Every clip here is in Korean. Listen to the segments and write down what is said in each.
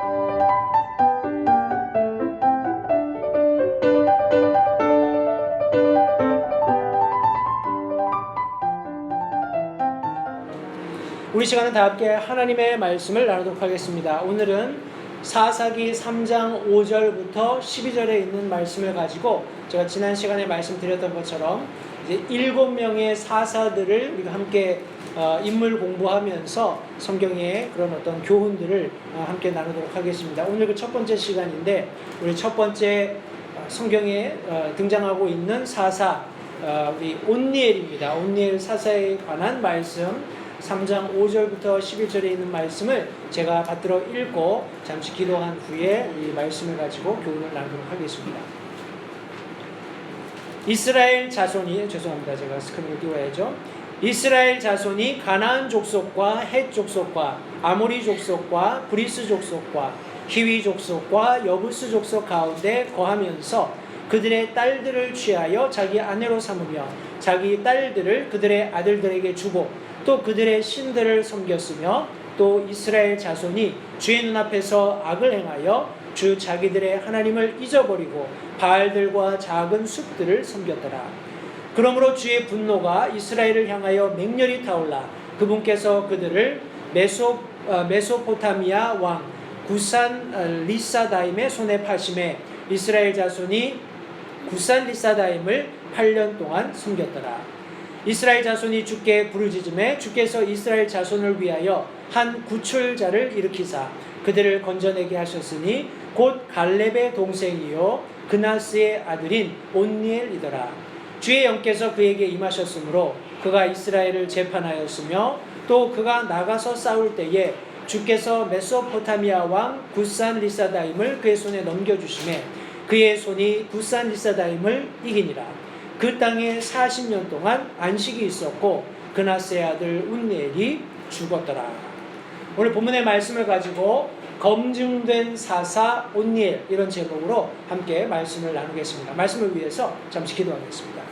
우리 시간은 다 함께 하나님의 말씀을 나누도록 하겠습니다. 오늘은 사사기 3장 5절부터 12절에 있는 말씀을 가지고 제가 지난 시간에 말씀드렸던 것처럼 이제 7명의 사사들을 우리가 함께 인물 공부하면서 성경의 그런 어떤 교훈들을 함께 나누도록 하겠습니다. 오늘 그 첫 번째 시간인데 우리 첫 번째 성경에 등장하고 있는 사사 우리 온니엘입니다. 온니엘 사사에 관한 말씀 3장 5절부터 11절에 있는 말씀을 제가 받들어 읽고 잠시 기도한 후에 이 말씀을 가지고 교훈을 나누도록 하겠습니다. 이스라엘 자손이 제가 스크린을 띄워야죠. 이스라엘 자손이 가나안 족속과 헷 족속과 아모리 족속과 브리스 족속과 히위 족속과 여부스 족속 가운데 거하면서 그들의 딸들을 취하여 자기 아내로 삼으며 자기 딸들을 그들의 아들들에게 주고 또 그들의 신들을 섬겼으며 또 이스라엘 자손이 주의 눈앞에서 악을 행하여 주 자기들의 하나님을 잊어버리고 바알들과 작은 숲들을 섬겼더라. 그러므로 주의 분노가 이스라엘을 향하여 맹렬히 타올라 그분께서 그들을 메소포타미아 왕 구산 리사다임의 손에 파심해 이스라엘 자손이 구산 리사다임을 8년 동안 섬겼더라. 이스라엘 자손이 주께 부르짖음에 주께서 이스라엘 자손을 위하여 한 구출자를 일으키사 그들을 건져내게 하셨으니 곧 갈렙의 동생이요 그나스의 아들인 온니엘이더라. 주의 영께서 그에게 임하셨으므로 그가 이스라엘을 재판하였으며 또 그가 나가서 싸울 때에 주께서 메소포타미아 왕 구산 리사다임을 그의 손에 넘겨주심에 그의 손이 구산 리사다임을 이기니라. 그 땅에 40년 동안 안식이 있었고 그나스의 아들 온니엘이 죽었더라. 오늘 본문의 말씀을 가지고 검증된 사사 온니엘 이런 제목으로 함께 말씀을 나누겠습니다. 말씀을 위해서 잠시 기도하겠습니다.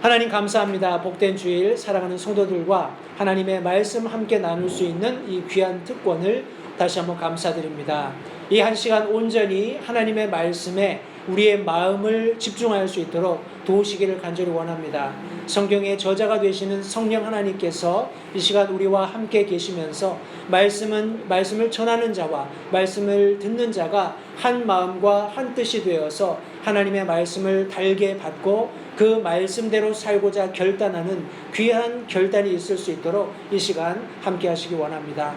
하나님 감사합니다. 복된 주일 사랑하는 성도들과 하나님의 말씀 함께 나눌 수 있는 이 귀한 특권을 다시 한번 감사드립니다. 이 한 시간 온전히 하나님의 말씀에 우리의 마음을 집중할 수 있도록 도우시기를 간절히 원합니다. 성경의 저자가 되시는 성령 하나님께서 이 시간 우리와 함께 계시면서 말씀을 전하는 자와 말씀을 듣는 자가 한 마음과 한 뜻이 되어서 하나님의 말씀을 달게 받고 그 말씀대로 살고자 결단하는 귀한 결단이 있을 수 있도록 이 시간 함께 하시기 원합니다.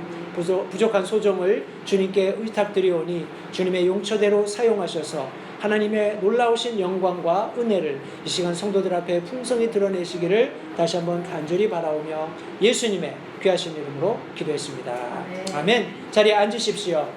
부족한 소정을 주님께 의탁드리오니 주님의 용처대로 사용하셔서 하나님의 놀라우신 영광과 은혜를 이 시간 성도들 앞에 풍성히 드러내시기를 다시 한번 간절히 바라오며 예수님의 귀하신 이름으로 기도했습니다. 아멘. 자리에 앉으십시오.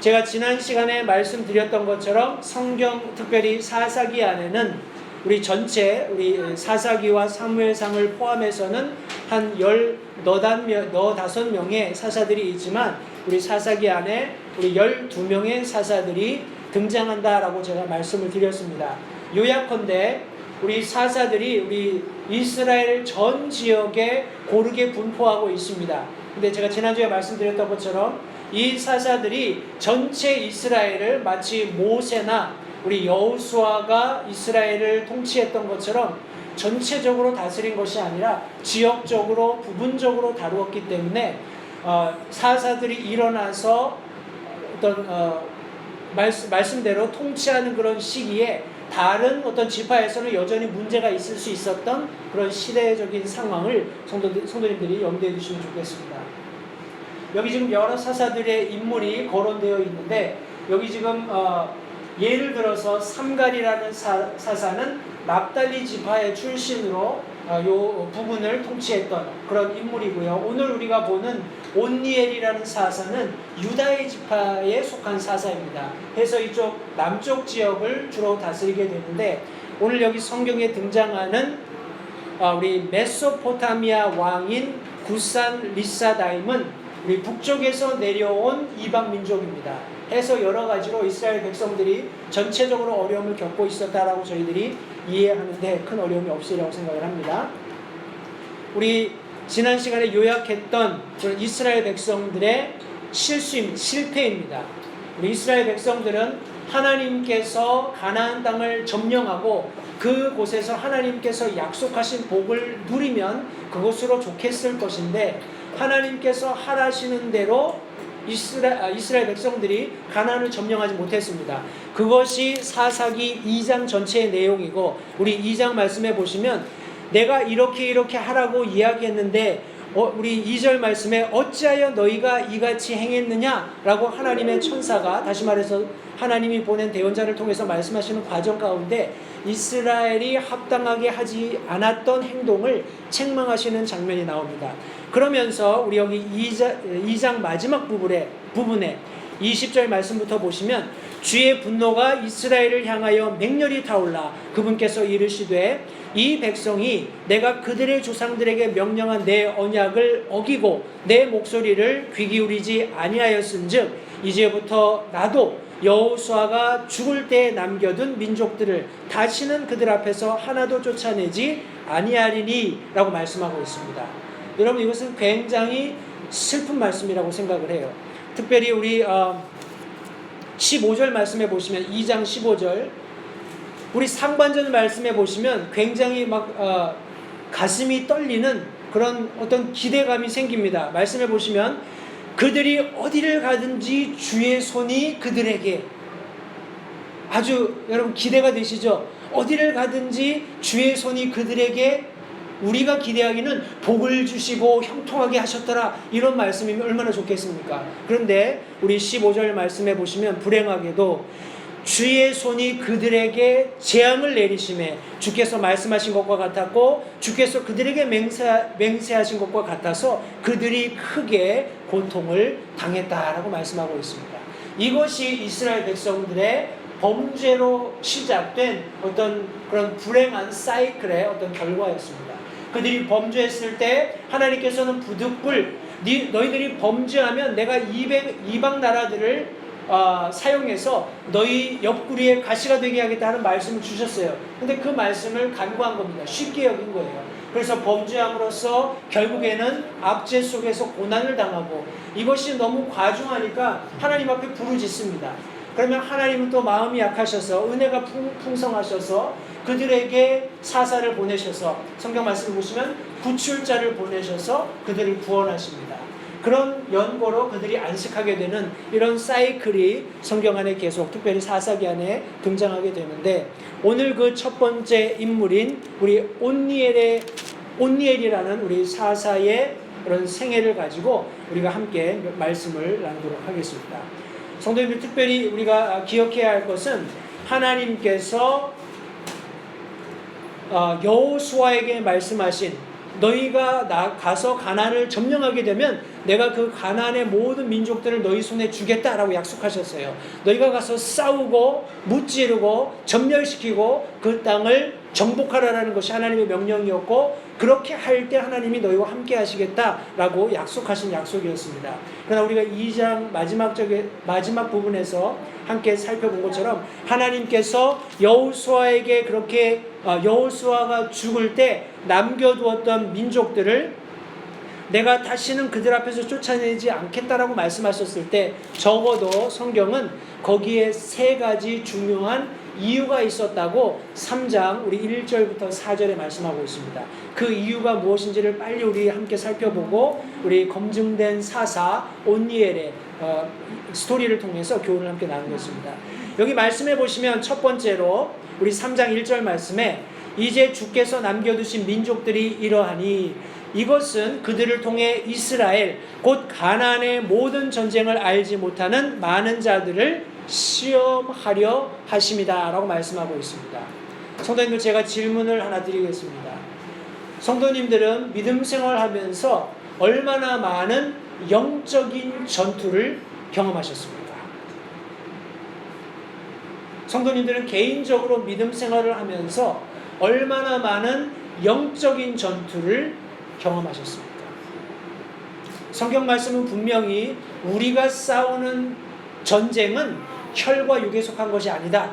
제가 지난 시간에 말씀드렸던 것처럼 성경 특별히 사사기 안에는 우리 전체 우리 사사기와 사무엘상을 포함해서는 한 15명의 사사들이 있지만 우리 사사기 안에 우리 12명의 사사들이 등장한다라고 제가 말씀을 드렸습니다. 요약컨대 우리 사사들이 우리 이스라엘 전 지역에 고르게 분포하고 있습니다. 근데 제가 지난주에 말씀드렸던 것처럼 이 사사들이 전체 이스라엘을 마치 모세나 우리 여호수아가 이스라엘을 통치했던 것처럼 전체적으로 다스린 것이 아니라 지역적으로 부분적으로 다루었기 때문에 사사들이 일어나서 어떤 말씀대로 통치하는 그런 시기에 다른 어떤 지파에서는 여전히 문제가 있을 수 있었던 그런 시대적인 상황을 성도님들이 염두에 두시면 좋겠습니다. 여기 지금 여러 사사들의 인물이 거론되어 있는데 여기 지금 예를 들어서 삼갈이라는 사사는 납달리 지파의 출신으로 요 부분을 통치했던 그런 인물이고요. 오늘 우리가 보는 온니엘이라는 사사는 유다의 지파에 속한 사사입니다. 해서 이쪽 남쪽 지역을 주로 다스리게 되는데 오늘 여기 성경에 등장하는 우리 메소포타미아 왕인 구산 리사다임은 우리 북쪽에서 내려온 이방 민족입니다. 해서 여러 가지로 이스라엘 백성들이 전체적으로 어려움을 겪고 있었다라고 저희들이 이해하는데 큰 어려움이 없으리라고 생각을 합니다. 우리 지난 시간에 요약했던 이스라엘 백성들의 실패입니다. 우리 이스라엘 백성들은 하나님께서 가나안 땅을 점령하고 그곳에서 하나님께서 약속하신 복을 누리면 그것으로 좋겠을 것인데, 하나님께서 하라시는 대로 이스라엘 백성들이 가나안을 점령하지 못했습니다. 그것이 사사기 2장 전체의 내용이고, 우리 2장 말씀해 보시면 내가 이렇게 하라고 이야기했는데 우리 2절 말씀에 어찌하여 너희가 이같이 행했느냐라고 하나님의 천사가, 다시 말해서 하나님이 보낸 대언자를 통해서 말씀하시는 과정 가운데 이스라엘이 합당하게 하지 않았던 행동을 책망하시는 장면이 나옵니다. 그러면서 우리 여기 2장 마지막 부분에 20절 말씀부터 보시면 주의 분노가 이스라엘을 향하여 맹렬히 타올라 그분께서 이르시되 이 백성이 내가 그들의 조상들에게 명령한 내 언약을 어기고 내 목소리를 귀 기울이지 아니하였은즉 이제부터 나도 여호수아가 죽을 때 남겨둔 민족들을 다시는 그들 앞에서 하나도 쫓아내지 아니하리니 라고 말씀하고 있습니다. 여러분, 이것은 굉장히 슬픈 말씀이라고 생각을 해요. 특별히 우리 15절 말씀해 보시면, 2장 15절 우리 상반절 말씀해 보시면 굉장히 가슴이 떨리는 그런 어떤 기대감이 생깁니다. 말씀해 보시면 그들이 어디를 가든지 주의 손이 그들에게, 아주 여러분 기대가 되시죠? 어디를 가든지 주의 손이 그들에게, 우리가 기대하기는 복을 주시고 형통하게 하셨더라 이런 말씀이면 얼마나 좋겠습니까? 그런데 우리 15절 말씀해 보시면 불행하게도 주의 손이 그들에게 재앙을 내리심에 주께서 말씀하신 것과 같았고 주께서 그들에게 맹세하신 것과 같아서 그들이 크게 고통을 당했다라고 말씀하고 있습니다. 이것이 이스라엘 백성들의 범죄로 시작된 어떤 그런 불행한 사이클의 어떤 결과였습니다. 그들이 범죄했을 때 하나님께서는 부득불 너희들이 범죄하면 내가 이방 나라들을 사용해서 너희 옆구리에 가시가 되게 하겠다는 말씀을 주셨어요. 근데 그 말씀을 간과한 겁니다. 쉽게 여긴 거예요. 그래서 범죄함으로써 결국에는 압제 속에서 고난을 당하고, 이것이 너무 과중하니까 하나님 앞에 부르짖습니다. 그러면 하나님은 또 마음이 약하셔서 은혜가 풍성하셔서 그들에게 사사를 보내셔서, 성경 말씀을 보시면 구출자를 보내셔서 그들을 구원하십니다. 그런 연고로 그들이 안식하게 되는 이런 사이클이 성경 안에 계속, 특별히 사사기 안에 등장하게 되는데, 오늘 그 첫 번째 인물인 우리 온니엘이라는 우리 사사의 그런 생애를 가지고 우리가 함께 말씀을 나누도록 하겠습니다. 성도님들, 특별히 우리가 기억해야 할 것은 하나님께서 여호수아에게 말씀하신, 너희가 가서 가나안을 점령하게 되면 내가 그 가나안의 모든 민족들을 너희 손에 주겠다라고 약속하셨어요. 너희가 가서 싸우고 무찌르고 점멸시키고 그 땅을 정복하라라는 것이 하나님의 명령이었고, 그렇게 할 때 하나님이 너희와 함께 하시겠다라고 약속하신 약속이었습니다. 그러나 우리가 2장 마지막 부분에서 함께 살펴본 것처럼 하나님께서 여호수아에게 그렇게 여호수아가 죽을 때 남겨두었던 민족들을 내가 다시는 그들 앞에서 쫓아내지 않겠다라고 말씀하셨을 때, 적어도 성경은 거기에 세 가지 중요한 이유가 있었다고 3장 우리 1절부터 4절에 말씀하고 있습니다. 그 이유가 무엇인지를 빨리 우리 함께 살펴보고 우리 검증된 사사 온니엘의 스토리를 통해서 교훈을 함께 나누겠습니다. 여기 말씀해 보시면 첫 번째로 우리 3장 1절 말씀에 이제 주께서 남겨두신 민족들이 이러하니 이것은 그들을 통해 이스라엘 곧 가나안의 모든 전쟁을 알지 못하는 많은 자들을 시험하려 하심이다 라고 말씀하고 있습니다. 성도님들, 제가 질문을 하나 드리겠습니다. 성도님들은 믿음 생활하면서 얼마나 많은 영적인 전투를 경험하셨습니까? 성도님들은 개인적으로 믿음 생활을 하면서 얼마나 많은 영적인 전투를 경험하셨습니까? 성경 말씀은 분명히 우리가 싸우는 전쟁은 혈과 육에 속한 것이 아니다,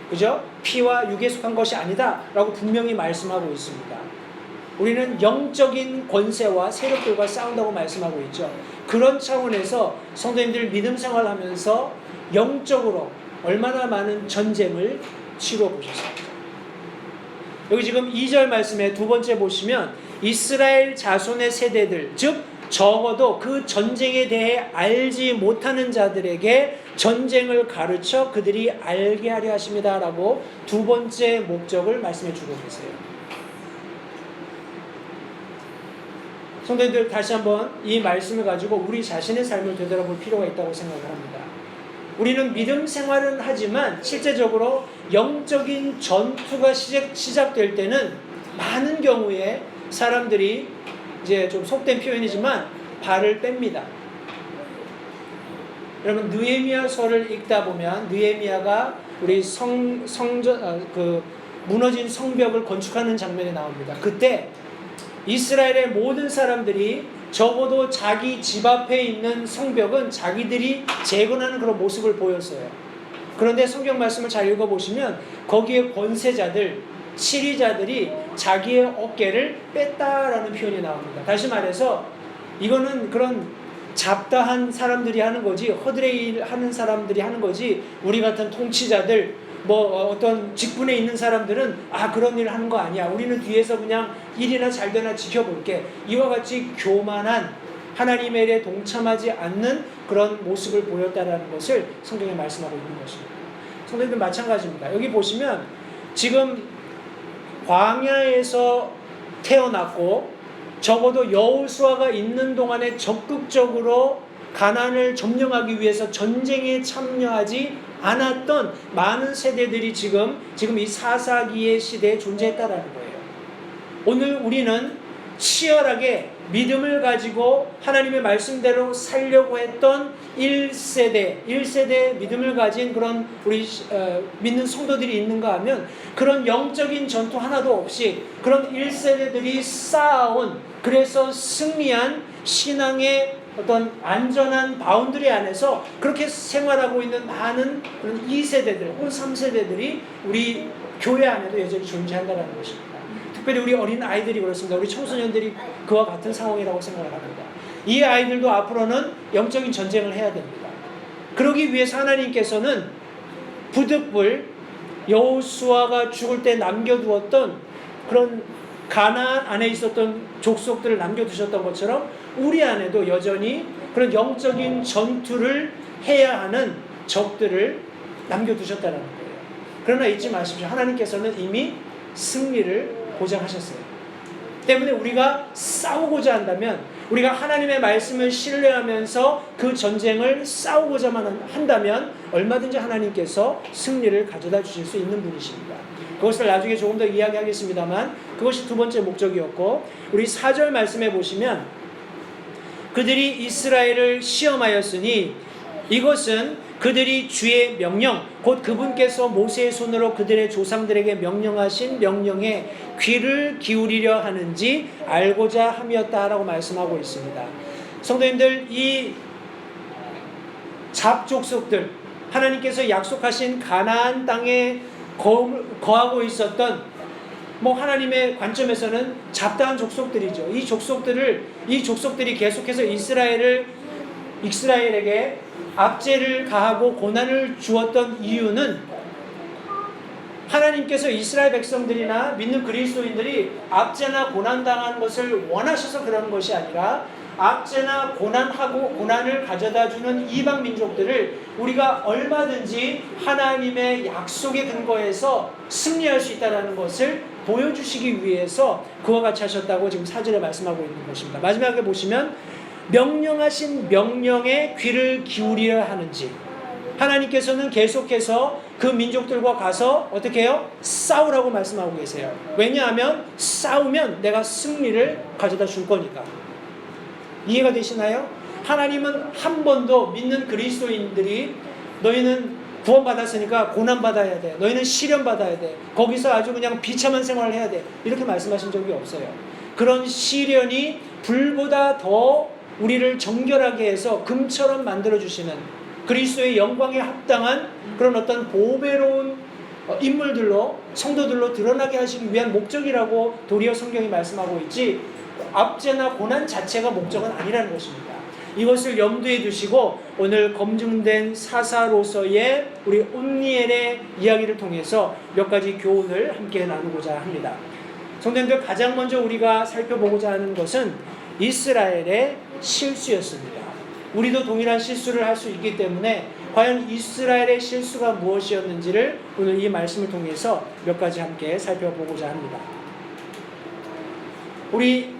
그죠? 피와 육에 속한 것이 아니다 라고 분명히 말씀하고 있습니다. 우리는 영적인 권세와 세력들과 싸운다고 말씀하고 있죠. 그런 차원에서 성도님들 믿음 생활하면서 영적으로 얼마나 많은 전쟁을 치러보셨습니까? 여기 지금 2절 말씀에 두 번째 보시면 이스라엘 자손의 세대들, 즉 적어도 그 전쟁에 대해 알지 못하는 자들에게 전쟁을 가르쳐 그들이 알게 하려 하십니다 라고 두 번째 목적을 말씀해 주고 계세요. 성도님들, 다시 한번 이 말씀을 가지고 우리 자신의 삶을 되돌아볼 필요가 있다고 생각을 합니다. 우리는 믿음 생활은 하지만 실제적으로 영적인 전투가 시작될 때는 많은 경우에 사람들이 이제 좀 속된 표현이지만 발을 뺍니다. 여러분, 느헤미야서를 읽다 보면 느헤미야가 우리 무너진 성벽을 건축하는 장면이 나옵니다. 그때 이스라엘의 모든 사람들이 적어도 자기 집 앞에 있는 성벽은 자기들이 재건하는 그런 모습을 보였어요. 그런데 성경 말씀을 잘 읽어보시면 거기에 권세자들, 치리자들이 자기의 어깨를 뺐다라는 표현이 나옵니다. 다시 말해서 이거는 그런 잡다한 사람들이 하는 거지, 허드레일 하는 사람들이 하는 거지, 우리 같은 통치자들, 어떤 직분에 있는 사람들은 그런 일 하는 거 아니야, 우리는 뒤에서 그냥 일이나 잘 되나 지켜볼게, 이와 같이 교만한, 하나님의 일에 동참하지 않는 그런 모습을 보였다라는 것을 성경에 말씀하고 있는 것입니다. 성도님들 마찬가지입니다. 여기 보시면 지금 광야에서 태어났고 적어도 여호수아가 있는 동안에 적극적으로 가나안을 점령하기 위해서 전쟁에 참여하지 않았던 많은 세대들이 지금 이 사사기의 시대에 존재했다라는 거예요. 오늘 우리는 치열하게 믿음을 가지고 하나님의 말씀대로 살려고 했던 1세대 믿음을 가진 그런 우리 믿는 성도들이 있는가 하면 그런 영적인 전투 하나도 없이 그런 1세대들이 쌓아온, 그래서 승리한 신앙의 어떤 안전한 바운드리 안에서 그렇게 생활하고 있는 많은 그런 2세대들 혹은 3세대들이 우리 교회 안에도 여전히 존재한다는 것입니다. 특별히 우리 어린 아이들이 그렇습니다. 우리 청소년들이 그와 같은 상황이라고 생각을 합니다. 이 아이들도 앞으로는 영적인 전쟁을 해야 됩니다. 그러기 위해서 하나님께서는 부득불 여호수아가 죽을 때 남겨두었던 그런 가나안 안에 있었던 족속들을 남겨두셨던 것처럼 우리 안에도 여전히 그런 영적인 전투를 해야 하는 적들을 남겨두셨다는 거예요. 그러나 잊지 마십시오. 하나님께서는 이미 승리를 보장하셨어요. 때문에 우리가 싸우고자 한다면, 우리가 하나님의 말씀을 신뢰하면서 그 전쟁을 싸우고자만 한다면 얼마든지 하나님께서 승리를 가져다 주실 수 있는 분이십니다. 그것을 나중에 조금 더 이야기하겠습니다만 그것이 두 번째 목적이었고, 우리 4절 말씀해 보시면 그들이 이스라엘을 시험하였으니 이것은 그들이 주의 명령, 곧 그분께서 모세의 손으로 그들의 조상들에게 명령하신 명령에 귀를 기울이려 하는지 알고자 함이었다라고 말씀하고 있습니다. 성도님들, 이 잡족속들, 하나님께서 약속하신 가나안 땅에 거하고 있었던, 하나님의 관점에서는 잡다한 족속들이죠. 이 족속들이 계속해서 이스라엘에게 압제를 가하고 고난을 주었던 이유는 하나님께서 이스라엘 백성들이나 믿는 그리스도인들이 압제나 고난당하는 것을 원하셔서 그러는 것이 아니라 압제나 고난을 가져다주는 이방 민족들을 우리가 얼마든지 하나님의 약속에 근거해서 승리할 수 있다는 것을 보여주시기 위해서 그와 같이 하셨다고 지금 4절에 말씀하고 있는 것입니다. 마지막에 보시면 명령하신 명령에 귀를 기울여야 하는지, 하나님께서는 계속해서 그 민족들과 가서 어떻게 해요? 싸우라고 말씀하고 계세요. 왜냐하면 싸우면 내가 승리를 가져다 줄 거니까. 이해가 되시나요? 하나님은 한 번도 믿는 그리스도인들이 너희는 구원받았으니까 고난받아야 돼, 너희는 시련받아야 돼, 거기서 아주 그냥 비참한 생활을 해야 돼, 이렇게 말씀하신 적이 없어요. 그런 시련이 불보다 더 우리를 정결하게 해서 금처럼 만들어주시는 그리스도의 영광에 합당한 그런 어떤 보배로운 인물들로 성도들로 드러나게 하시기 위한 목적이라고 도리어 성경이 말씀하고 있지, 압제나 고난 자체가 목적은 아니라는 것입니다. 이것을 염두에 두시고 오늘 검증된 사사로서의 우리 온니엘의 이야기를 통해서 몇 가지 교훈을 함께 나누고자 합니다. 성도님들, 가장 먼저 우리가 살펴보고자 하는 것은 이스라엘의 실수였습니다. 우리도 동일한 실수를 할 수 있기 때문에 과연 이스라엘의 실수가 무엇이었는지를 오늘 이 말씀을 통해서 몇 가지 함께 살펴보고자 합니다. 우리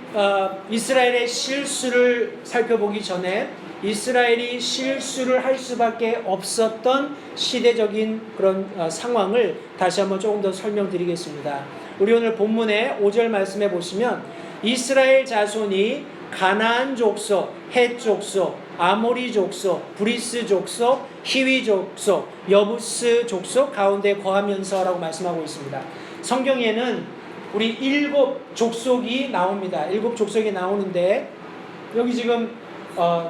이스라엘의 실수를 살펴보기 전에 이스라엘이 실수를 할 수밖에 없었던 시대적인 그런 상황을 다시 한번 조금 더 설명드리겠습니다. 우리 오늘 본문의 5절 말씀에 보시면 이스라엘 자손이 가나안 족속, 헷 족속, 아모리 족속, 브리스 족속, 히위 족속, 여부스 족속 가운데 거하면서라고 말씀하고 있습니다. 성경에는 우리 7족속이 나옵니다. 7족속이 나오는데 여기 지금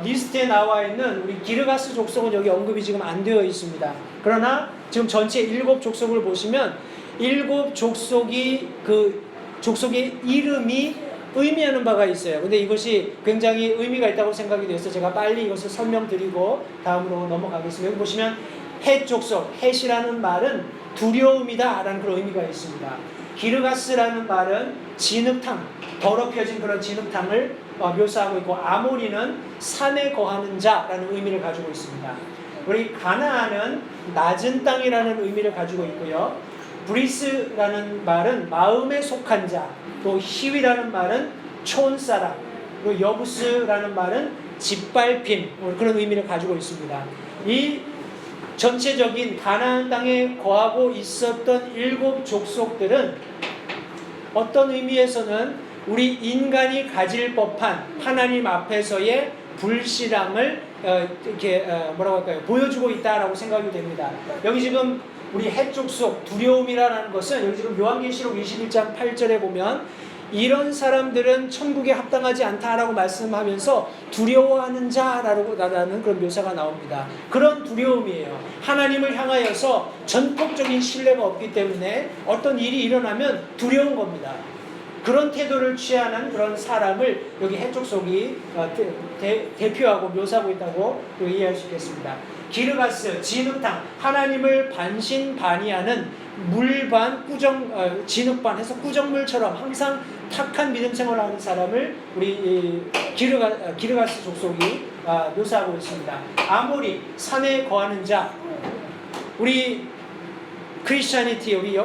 리스트에 나와 있는 우리 기르가스 족속은 여기 언급이 지금 안 되어 있습니다. 그러나 지금 전체 7족속을 보시면 7족속이 그 족속의 이름이 의미하는 바가 있어요. 근데 이것이 굉장히 의미가 있다고 생각이 돼서 제가 빨리 이것을 설명드리고 다음으로 넘어가겠습니다. 여기 보시면 헷 족속, 헷이라는 말은 두려움이다 라는 그런 의미가 있습니다. 기르가스라는 말은 진흙탕, 더럽혀진 그런 진흙탕을 묘사하고 있고, 아모리는 산에 거하는 자라는 의미를 가지고 있습니다. 우리 가나안은 낮은 땅이라는 의미를 가지고 있고요. 브리스라는 말은 마음에 속한 자, 또 히위라는 말은 촌사람, 그리고 여부스라는 말은 짓밟힘, 그런 의미를 가지고 있습니다. 이 전체적인 가나안 땅에 거하고 있었던 7족속들은 어떤 의미에서는 우리 인간이 가질 법한 하나님 앞에서의 불신앙을 이렇게 뭐라고 할까요? 보여주고 있다라고 생각이 됩니다. 여기 지금 우리 헷 족속 두려움이라는 것은 여기 지금 요한계시록 21장 8절에 보면 이런 사람들은 천국에 합당하지 않다라고 말씀하면서 두려워하는 자라는 그런 묘사가 나옵니다. 그런 두려움이에요. 하나님을 향하여서 전폭적인 신뢰가 없기 때문에 어떤 일이 일어나면 두려운 겁니다. 그런 태도를 취하는 그런 사람을 여기 헷 족속이 대표하고 묘사하고 있다고 이해할 수 있겠습니다. 기르가스, 진흙탕, 하나님을 반신반의하는 물반, 진흙반 해서 꾸정물처럼 항상 탁한 믿음 생활을 하는 사람을 우리 기르가스 족속이 묘사하고 있습니다. 아모리, 산에 거하는 자, 우리 크리스찬이티, 우리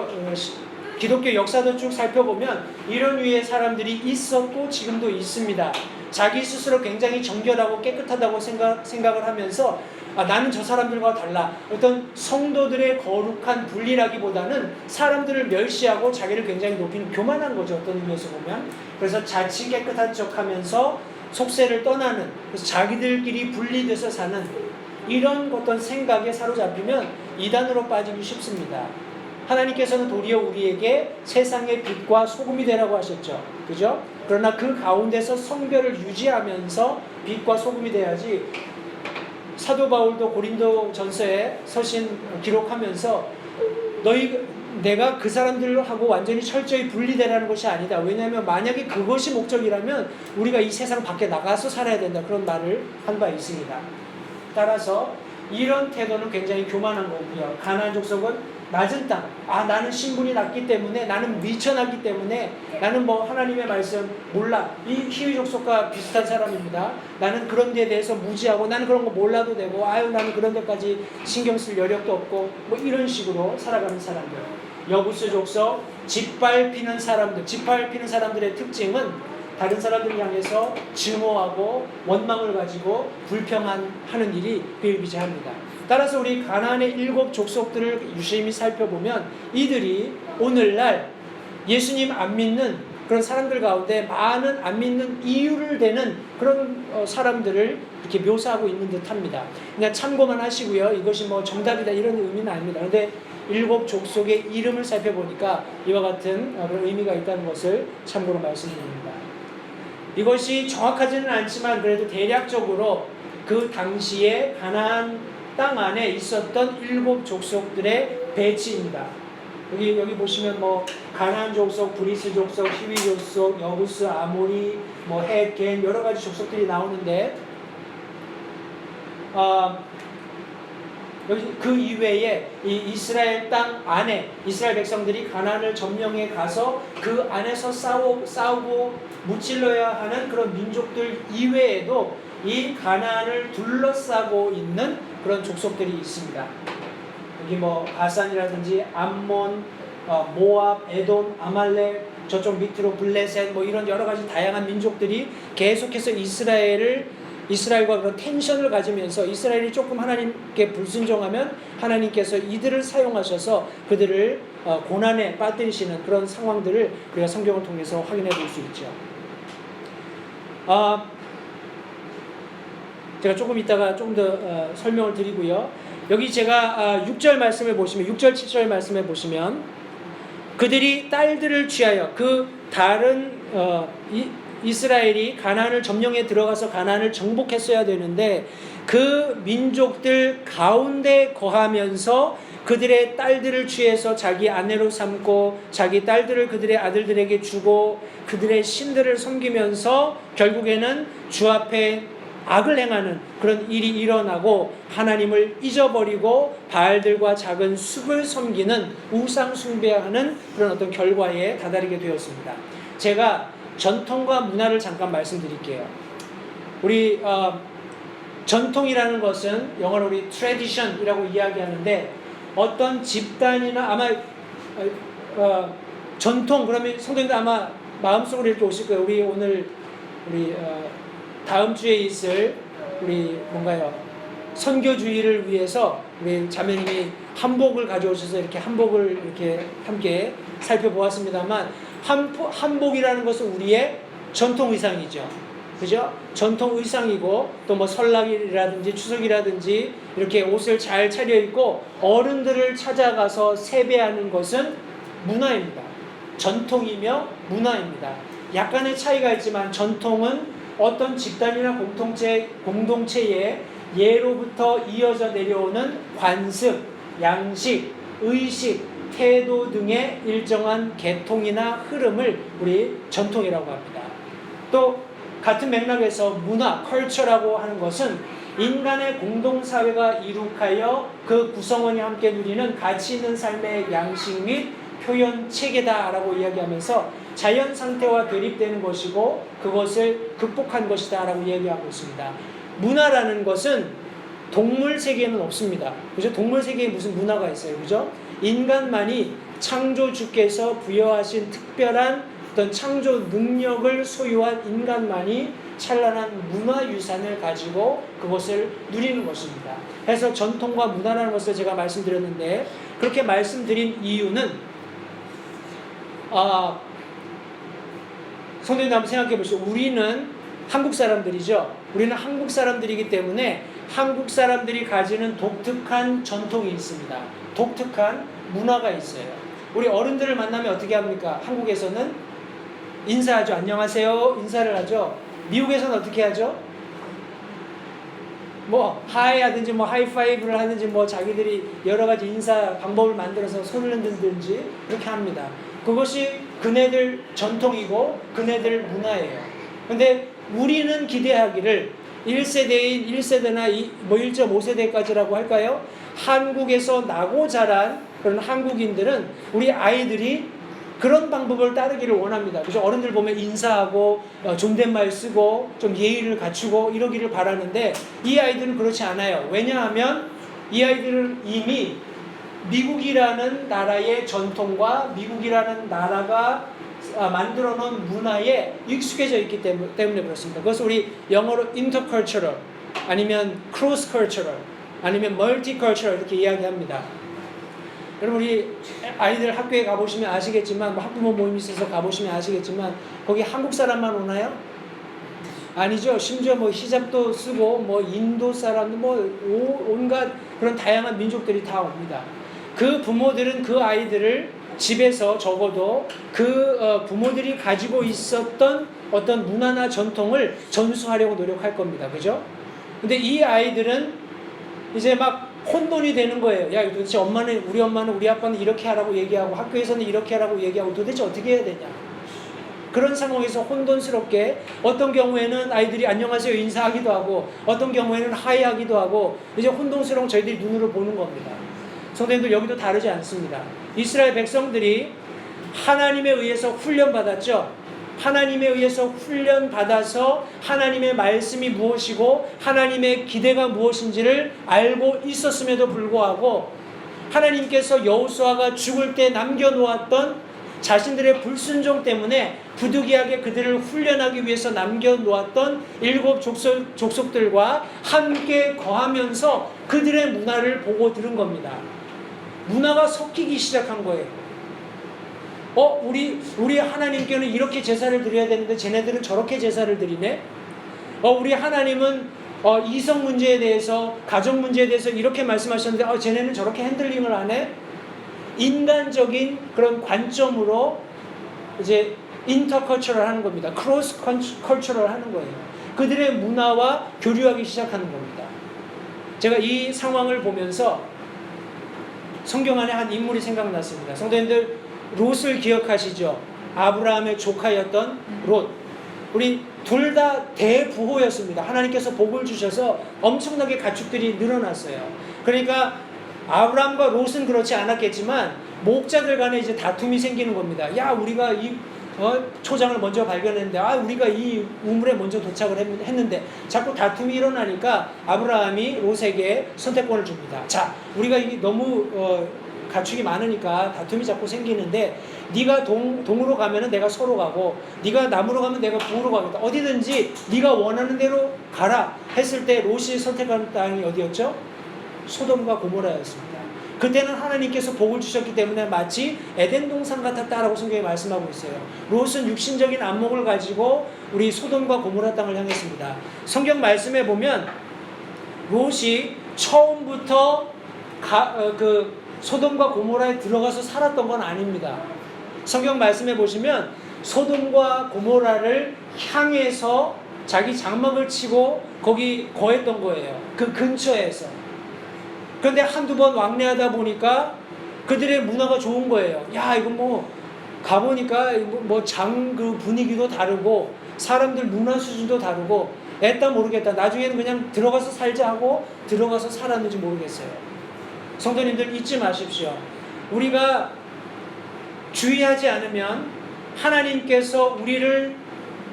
기독교 역사도 쭉 살펴보면 이런 유의 사람들이 있었고 지금도 있습니다. 자기 스스로 굉장히 정결하고 깨끗하다고 생각을 하면서 나는 저 사람들과 달라. 어떤 성도들의 거룩한 분리라기보다는 사람들을 멸시하고 자기를 굉장히 높이는 교만한 거죠. 어떤 의미에서 보면. 그래서 자칫 깨끗한 척하면서 속세를 떠나는, 그래서 자기들끼리 분리돼서 사는 이런 어떤 생각에 사로잡히면 이단으로 빠지기 쉽습니다. 하나님께서는 도리어 우리에게 세상의 빛과 소금이 되라고 하셨죠. 그죠? 그러나 그 가운데서 성별을 유지하면서 빛과 소금이 돼야지. 사도 바울도 고린도 전서에 서신 기록하면서 내가 그 사람들하고 완전히 철저히 분리되라는 것이 아니다. 왜냐하면 만약에 그것이 목적이라면 우리가 이 세상 밖에 나가서 살아야 된다. 그런 말을 한 바 있습니다. 따라서 이런 태도는 굉장히 교만한 거고요. 가나안 족속은 낮은 땅, 나는 신분이 낮기 때문에, 나는 미천하기 때문에, 나는 뭐 하나님의 말씀 몰라. 이 히위 족속과 비슷한 사람입니다. 나는 그런 데에 대해서 무지하고, 나는 그런 거 몰라도 되고, 나는 그런 데까지 신경 쓸 여력도 없고, 뭐 이런 식으로 살아가는 사람들. 여부스 족속, 짓밟히는 사람들. 짓밟히는 사람들의 특징은 다른 사람들을 향해서 증오하고 원망을 가지고 불평하는 일이 비일비재합니다. 따라서 우리 가나안의 7족속들을 유심히 살펴보면 이들이 오늘날 예수님 안 믿는 그런 사람들 가운데 많은 안 믿는 이유를 대는 그런 사람들을 이렇게 묘사하고 있는 듯합니다. 그냥 참고만 하시고요. 이것이 뭐 정답이다 이런 의미는 아닙니다. 그런데 7족속의 이름을 살펴보니까 이와 같은 그런 의미가 있다는 것을 참고로 말씀드립니다. 이것이 정확하지는 않지만 그래도 대략적으로 그 당시에 가나안 땅 안에 있었던 7족속들의 배치입니다. 여기 보시면 뭐 가나안 족속, 브리스 족속, 히위 족속, 여부스, 아모리, 뭐 헷, 겐 여러 가지 족속들이 나오는데 여기 그 이외에 이 이스라엘 땅 안에 이스라엘 백성들이 가나안을 점령해 가서 그 안에서 싸우고 무찔러야 하는 그런 민족들 이외에도 이 가나안을 둘러싸고 있는 그런 족속들이 있습니다. 여기 뭐 바산이라든지 암몬, 모압, 에돔, 아말렉, 저쪽 밑으로 블레셋 뭐 이런 여러 가지 다양한 민족들이 계속해서 이스라엘과 그런 텐션을 가지면서 이스라엘이 조금 하나님께 불순종하면 하나님께서 이들을 사용하셔서 그들을 고난에 빠뜨리시는 그런 상황들을 우리가 성경을 통해서 확인해 볼 수 있죠. 제가 조금 이따가 조금 더 설명을 드리고요. 여기 제가 6절 말씀을 보시면 6절 7절 말씀에 보시면 그들이 딸들을 취하여 그 다른 이스라엘이 가나안을 점령해 들어가서 가나안을 정복했어야 되는데 그 민족들 가운데 거하면서 그들의 딸들을 취해서 자기 아내로 삼고 자기 딸들을 그들의 아들들에게 주고 그들의 신들을 섬기면서 결국에는 주 앞에 악을 행하는 그런 일이 일어나고 하나님을 잊어버리고 바알들과 작은 숲을 섬기는 우상 숭배하는 그런 어떤 결과에 다다르게 되었습니다. 제가 전통과 문화를 잠깐 말씀드릴게요. 우리 전통이라는 것은 영어로 우리 tradition이라고 이야기하는데 어떤 집단이나 아마 전통 그러면 성도님들 아마 마음속으로 이렇게 오실 거예요. 우리 다음 주에 있을 우리 뭔가요? 선교주의를 위해서 우리 자매님이 한복을 가져오셔서 이렇게 한복을 이렇게 함께 살펴보았습니다만 한복이라는 것은 우리의 전통 의상이죠. 그죠? 전통 의상이고 또 뭐 설날이라든지 추석이라든지 이렇게 옷을 잘 차려입고 어른들을 찾아가서 세배하는 것은 문화입니다. 전통이며 문화입니다. 약간의 차이가 있지만 전통은 어떤 집단이나 공동체의 예로부터 이어져 내려오는 관습, 양식, 의식, 태도 등의 일정한 계통이나 흐름을 우리 전통이라고 합니다. 또 같은 맥락에서 문화, 컬처라고 하는 것은 인간의 공동사회가 이룩하여 그 구성원이 함께 누리는 가치 있는 삶의 양식 및 표현 체계다라고 이야기하면서 자연 상태와 대립되는 것이고 그것을 극복한 것이다라고 이야기하고 있습니다. 문화라는 것은 동물 세계에는 없습니다. 그죠? 동물 세계에 무슨 문화가 있어요, 그죠? 인간만이 창조주께서 부여하신 특별한 어떤 창조 능력을 소유한 인간만이 찬란한 문화유산을 가지고 그것을 누리는 것입니다. 그래서 전통과 문화라는 것을 제가 말씀드렸는데 그렇게 말씀드린 이유는 성도님 한번 생각해 보시죠. 우리는 한국 사람들이죠. 우리는 한국 사람들이기 때문에 한국 사람들이 가지는 독특한 전통이 있습니다. 독특한 문화가 있어요. 우리 어른들을 만나면 어떻게 합니까? 한국에서는 인사하죠. 안녕하세요. 인사를 하죠. 미국에서는 어떻게 하죠? 뭐 하이 하든지 뭐 하이파이브를 하든지 뭐 자기들이 여러 가지 인사 방법을 만들어서 손을 흔들든지 그렇게 합니다. 그것이 그네들 전통이고 그네들 문화예요. 근데 우리는 기대하기를 1세대나 1.5세대까지라고 할까요? 한국에서 나고 자란 그런 한국인들은 우리 아이들이 그런 방법을 따르기를 원합니다. 그래서 어른들 보면 인사하고 존댓말 쓰고 좀 예의를 갖추고 이러기를 바라는데 이 아이들은 그렇지 않아요. 왜냐하면 이 아이들은 이미 미국이라는 나라의 전통과 미국이라는 나라가 만들어 놓은 문화에 익숙해져 있기 때문에 그렇습니다. 그것을 우리 영어로 intercultural 아니면 cross cultural 아니면 multicultural 이렇게 이야기합니다. 여러분 우리 아이들 학교에 가보시면 아시겠지만 뭐 학부모 모임이 있어서 가보시면 아시겠지만 거기 한국 사람만 오나요? 아니죠. 심지어 뭐 히잡도 쓰고 뭐 인도 사람들 뭐 온갖 그런 다양한 민족들이 다 옵니다. 그 부모들은 그 아이들을 집에서 적어도 그 부모들이 가지고 있었던 어떤 문화나 전통을 전수하려고 노력할 겁니다. 그죠? 근데 이 아이들은 이제 막 혼돈이 되는 거예요. 야, 도대체 우리 엄마는 우리 아빠는 이렇게 하라고 얘기하고 학교에서는 이렇게 하라고 얘기하고 도대체 어떻게 해야 되냐. 그런 상황에서 혼돈스럽게 어떤 경우에는 아이들이 안녕하세요 인사하기도 하고 어떤 경우에는 하이하기도 하고 이제 혼돈스러운 저희들이 눈으로 보는 겁니다. 성도님들 여기도 다르지 않습니다. 이스라엘 백성들이 하나님에 의해서 훈련받았죠. 하나님에 의해서 훈련받아서 하나님의 말씀이 무엇이고 하나님의 기대가 무엇인지를 알고 있었음에도 불구하고 하나님께서 여호수아가 죽을 때 남겨놓았던 자신들의 불순종 때문에 부득이하게 그들을 훈련하기 위해서 남겨놓았던 7 족속들과 함께 거하면서 그들의 문화를 보고 들은 겁니다. 문화가 섞이기 시작한 거예요. 우리 하나님께는 이렇게 제사를 드려야 되는데 쟤네들은 저렇게 제사를 드리네? 우리 하나님은 이성 문제에 대해서 가족 문제에 대해서 이렇게 말씀하셨는데 쟤네는 저렇게 핸들링을 안 해? 인간적인 그런 관점으로 이제 인터컬처럴 하는 겁니다. 크로스 컬처럴 하는 거예요. 그들의 문화와 교류하기 시작하는 겁니다. 제가 이 상황을 보면서 성경 안에 한 인물이 생각났습니다. 성도님들 롯을 기억하시죠? 아브라함의 조카였던 롯. 우리 둘 다 대부호였습니다. 하나님께서 복을 주셔서 엄청나게 가축들이 늘어났어요. 그러니까 아브라함과 롯은 그렇지 않았겠지만 목자들 간에 이제 다툼이 생기는 겁니다. 야, 우리가 이 초장을 먼저 발견했는데 우리가 이 우물에 먼저 도착을 했는데 자꾸 다툼이 일어나니까 아브라함이 롯에게 선택권을 줍니다. 자, 우리가 이게 너무 가축이 많으니까 다툼이 자꾸 생기는데 네가 동으로 가면은 내가 서로 가고 네가 남으로 가면 내가 북으로 가겠다. 어디든지 네가 원하는 대로 가라 했을 때 롯이 선택한 땅이 어디였죠? 소돔과 고모라였습니다. 그때는 하나님께서 복을 주셨기 때문에 마치 에덴 동산 같았다라고 성경이 말씀하고 있어요. 롯은 육신적인 안목을 가지고 우리 소돔과 고모라 땅을 향했습니다. 성경 말씀에 보면 롯이 처음부터 소돔과 고모라에 들어가서 살았던 건 아닙니다. 성경 말씀에 보시면 소돔과 고모라를 향해서 자기 장막을 치고 거기 거했던 거예요. 그 근처에서. 그런데 한두 번 왕래하다 보니까 그들의 문화가 좋은 거예요. 야, 이거 뭐 가보니까 그 분위기도 다르고 사람들 문화 수준도 다르고 애따 모르겠다. 나중에는 그냥 들어가서 살자 하고 들어가서 살았는지 모르겠어요. 성도님들 잊지 마십시오. 우리가 주의하지 않으면 하나님께서 우리를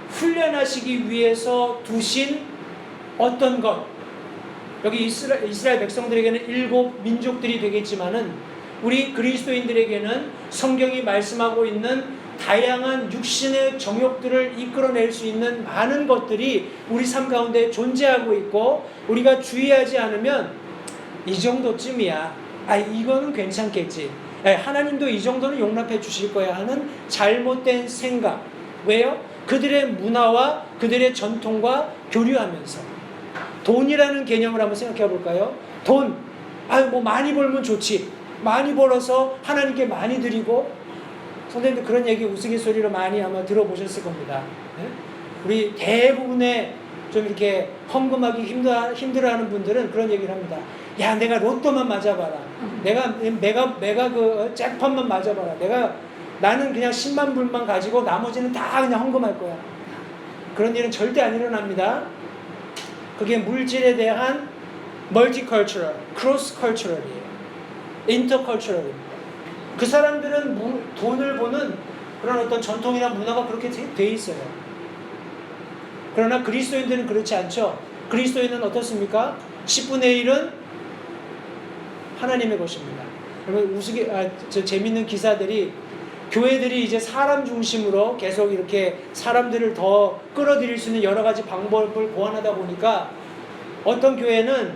훈련하시기 위해서 두신 어떤 것, 여기 이스라엘 백성들에게는 7 민족들이 되겠지만은 우리 그리스도인들에게는 성경이 말씀하고 있는 다양한 육신의 정욕들을 이끌어낼 수 있는 많은 것들이 우리 삶 가운데 존재하고 있고 우리가 주의하지 않으면 이 정도쯤이야. 이거는 괜찮겠지. 하나님도 이 정도는 용납해 주실 거야 하는 잘못된 생각. 왜요? 그들의 문화와 그들의 전통과 교류하면서. 돈이라는 개념을 한번 생각해 볼까요? 돈. 뭐 많이 벌면 좋지. 많이 벌어서 하나님께 많이 드리고. 선생님도 그런 얘기 우스갯소리로 많이 아마 들어보셨을 겁니다. 네? 우리 대부분의 좀 이렇게 헌금하기 힘들어하는 분들은 그런 얘기를 합니다. 야, 내가 로또만 맞아봐라. 내가 그 잭팟만 맞아봐라. 나는 그냥 10만 불만 가지고 나머지는 다 그냥 헌금할 거야. 그런 일은 절대 안 일어납니다. 그게 물질에 대한 멀티컬처럴, 크로스컬처럴이에요. 인터컬처럴입니다. 그 사람들은 돈을 보는 그런 어떤 전통이나 문화가 그렇게 돼 있어요. 그러나 그리스도인들은 그렇지 않죠. 그리스도인은 어떻습니까? 10분의 1은 하나님의 것입니다. 그러면 재밌는 기사들이 교회들이 이제 사람 중심으로 계속 이렇게 사람들을 더 끌어들일 수 있는 여러 가지 방법을 고안하다 보니까 어떤 교회는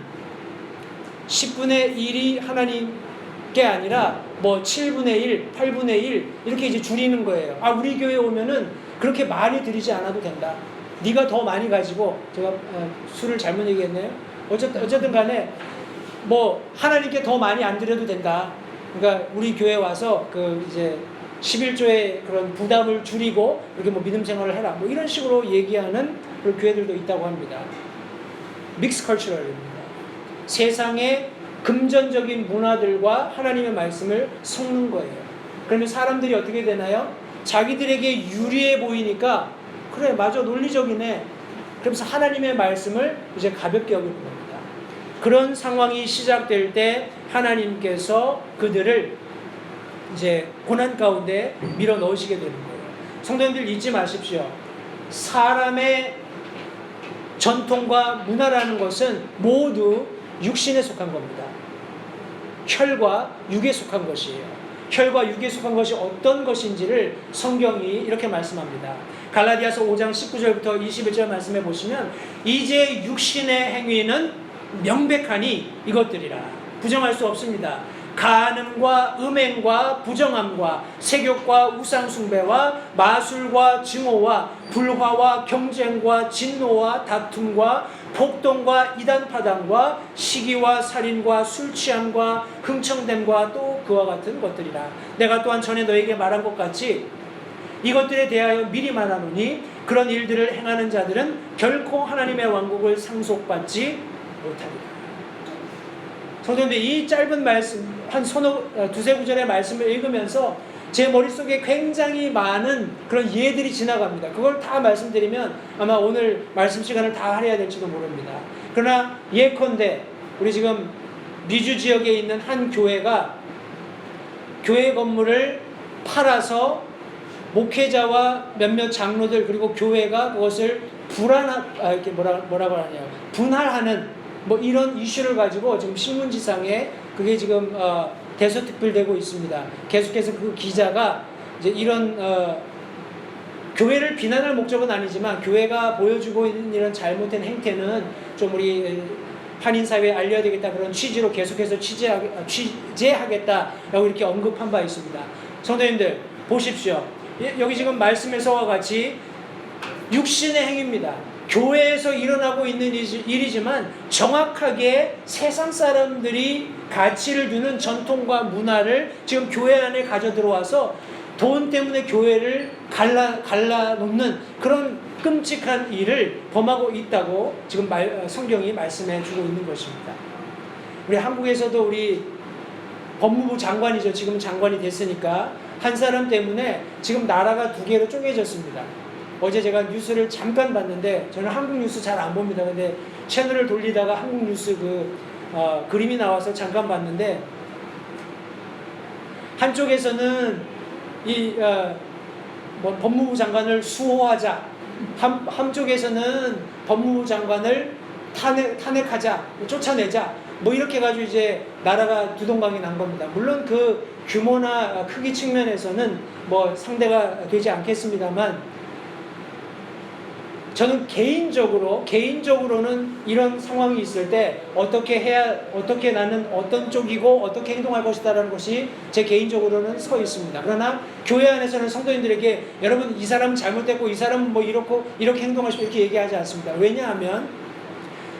10분의 1이 하나님께 아니라 7분의 1, 8분의 1 이렇게 이제 줄이는 거예요. 우리 교회 오면은 그렇게 많이 드리지 않아도 된다. 네가 더 많이 가지고 제가 수를 잘못 얘기했네요. 어쨌든 간에 하나님께 더 많이 안 드려도 된다. 그러니까 우리 교회 와서 이제 11조의 그런 부담을 줄이고 이렇게 믿음 생활을 해라. 이런 식으로 얘기하는 그런 교회들도 있다고 합니다. 믹스 컬처럴입니다. 세상의 금전적인 문화들과 하나님의 말씀을 섞는 거예요. 그러면 사람들이 어떻게 되나요? 자기들에게 유리해 보이니까 그래 맞아 논리적이네. 그러면서 하나님의 말씀을 이제 가볍게 여기는 겁니다. 그런 상황이 시작될 때 하나님께서 그들을 이제 고난 가운데 밀어 넣으시게 되는 거예요. 성도님들 잊지 마십시오. 사람의 전통과 문화라는 것은 모두 육신에 속한 겁니다. 혈과 육에 속한 것이에요. 혈과 육에 속한 것이 어떤 것인지를 성경이 이렇게 말씀합니다. 갈라디아서 5장 19절부터 21절 말씀해 보시면 이제 육신의 행위는 명백하니 이것들이라. 부정할 수 없습니다. 간음과 음행과 부정함과 색욕과 우상숭배와 마술과 증오와 불화와 경쟁과 진노와 다툼과 폭동과 이단파당과 시기와 살인과 술취함과 흥청됨과 또 그와 같은 것들이라. 내가 또한 전에 너에게 말한 것 같이 이것들에 대하여 미리 말하노니 그런 일들을 행하는 자들은 결코 하나님의 왕국을 상속받지 못하리라. 성도님들, 이 짧은 말씀 한 두세 구절의 말씀을 읽으면서 제 머릿속에 굉장히 많은 그런 예들이 지나갑니다. 그걸 다 말씀드리면 아마 오늘 말씀 시간을 다 할애해야 될지도 모릅니다. 그러나 예컨대 우리 지금 미주 지역에 있는 한 교회가 교회 건물을 팔아서 목회자와 몇몇 장로들 그리고 교회가 그것을 분할하는 뭐 이런 이슈를 가지고 지금 신문지상에 그게 지금 대서특필되고 있습니다. 계속해서 그 기자가 이제 이런 교회를 비난할 목적은 아니지만 교회가 보여주고 있는 이런 잘못된 행태는 좀 우리 한인 사회에 알려야 되겠다 그런 취지로 계속해서 취재하겠다라고 이렇게 언급한 바 있습니다. 성도님들 보십시오. 여기 지금 말씀에서와 같이 육신의 행위입니다. 교회에서 일어나고 있는 일이지만 정확하게 세상 사람들이 가치를 두는 전통과 문화를 지금 교회 안에 가져 들어와서 돈 때문에 교회를 갈라놓는 그런 끔찍한 일을 범하고 있다고 지금 성경이 말씀해 주고 있는 것입니다. 우리 한국에서도 우리 법무부 장관이죠. 지금 장관이 됐으니까 한 사람 때문에 지금 나라가 두 개로 쪼개졌습니다. 어제 제가 뉴스를 잠깐 봤는데 저는 한국 뉴스 잘 안 봅니다. 근데 채널을 돌리다가 한국 뉴스 그림이 나와서 잠깐 봤는데 한쪽에서는 법무부 장관을 수호하자, 한쪽에서는 법무부 장관을 탄핵하자, 쫓아내자, 뭐 이렇게 해가지고 이제 나라가 두동강이 난 겁니다. 물론 그 규모나 크기 측면에서는 뭐 상대가 되지 않겠습니다만 저는 개인적으로는 이런 상황이 있을 때 어떻게 나는 어떤 쪽이고 어떻게 행동할 것이다라는 것이 제 개인적으로는 서 있습니다. 그러나 교회 안에서는 성도님들에게 여러분 이 사람은 잘못됐고 이 사람은 뭐 이렇게 행동하시고 이렇게 얘기하지 않습니다. 왜냐하면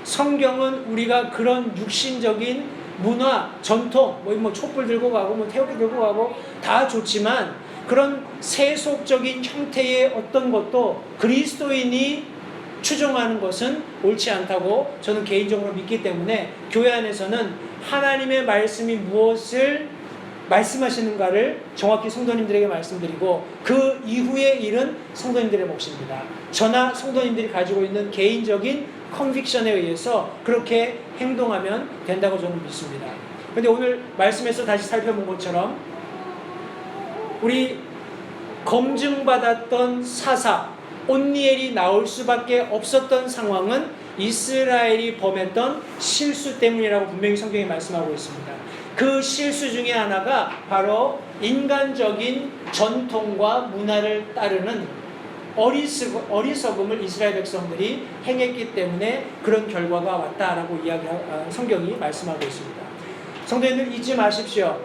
성경은 우리가 그런 육신적인 문화, 전통, 뭐 촛불 들고 가고 뭐 태극기 들고 가고 다 좋지만 그런 세속적인 형태의 어떤 것도 그리스도인이 추종하는 것은 옳지 않다고 저는 개인적으로 믿기 때문에 교회 안에서는 하나님의 말씀이 무엇을 말씀하시는가를 정확히 성도님들에게 말씀드리고 그 이후의 일은 성도님들의 몫입니다. 저나 성도님들이 가지고 있는 개인적인 컨빅션에 의해서 그렇게 행동하면 된다고 저는 믿습니다. 그런데 오늘 말씀에서 다시 살펴본 것처럼 우리 검증받았던 사사 온니엘이 나올 수밖에 없었던 상황은 이스라엘이 범했던 실수 때문이라고 분명히 성경이 말씀하고 있습니다. 그 실수 중에 하나가 바로 인간적인 전통과 문화를 따르는 어리석음을 이스라엘 백성들이 행했기 때문에 그런 결과가 왔다라고 성경이 말씀하고 있습니다. 성도님들 잊지 마십시오.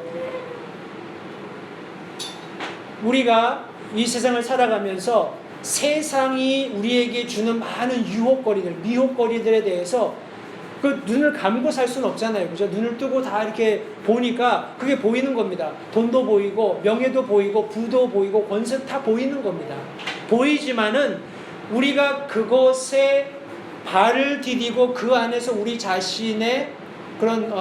우리가 이 세상을 살아가면서 세상이 우리에게 주는 많은 유혹거리들, 미혹거리들에 대해서 그 눈을 감고 살 수는 없잖아요. 그죠? 눈을 뜨고 다 이렇게 보니까 그게 보이는 겁니다. 돈도 보이고, 명예도 보이고, 부도 보이고, 권세 다 보이는 겁니다. 보이지만은 우리가 그것에 발을 디디고 그 안에서 우리 자신의 그런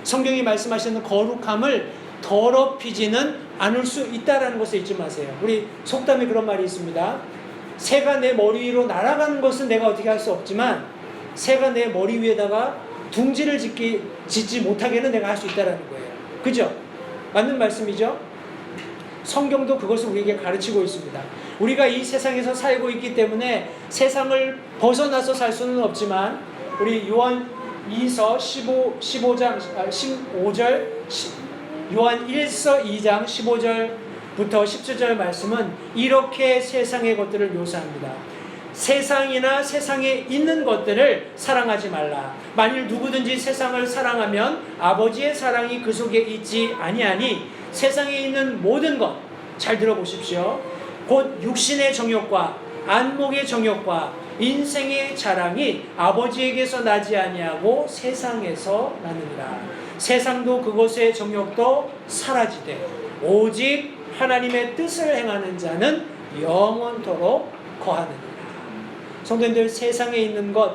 성경이 말씀하시는 거룩함을 더럽히지는 않을 수 있다는 것을 잊지 마세요. 우리 속담에 그런 말이 있습니다. 새가 내 머리 위로 날아가는 것은 내가 어떻게 할 수 없지만 새가 내 머리 위에다가 둥지를 짓지 못하게는 내가 할 수 있다는 거예요. 그죠? 맞는 말씀이죠? 성경도 그것을 우리에게 가르치고 있습니다. 우리가 이 세상에서 살고 있기 때문에 세상을 벗어나서 살 수는 없지만 우리 요한 2서 15장 15절 요한 1서 2장 15절부터 17절 말씀은 이렇게 세상의 것들을 묘사합니다. 세상이나 세상에 있는 것들을 사랑하지 말라. 만일 누구든지 세상을 사랑하면 아버지의 사랑이 그 속에 있지 아니하니 세상에 있는 모든 것, 잘 들어보십시오. 곧 육신의 정욕과 안목의 정욕과 인생의 자랑이 아버지에게서 나지 아니하고 세상에서 나느니라. 세상도 그것의 정욕도 사라지되 오직 하나님의 뜻을 행하는 자는 영원토록 거하느니라. 성도님들, 세상에 있는 것,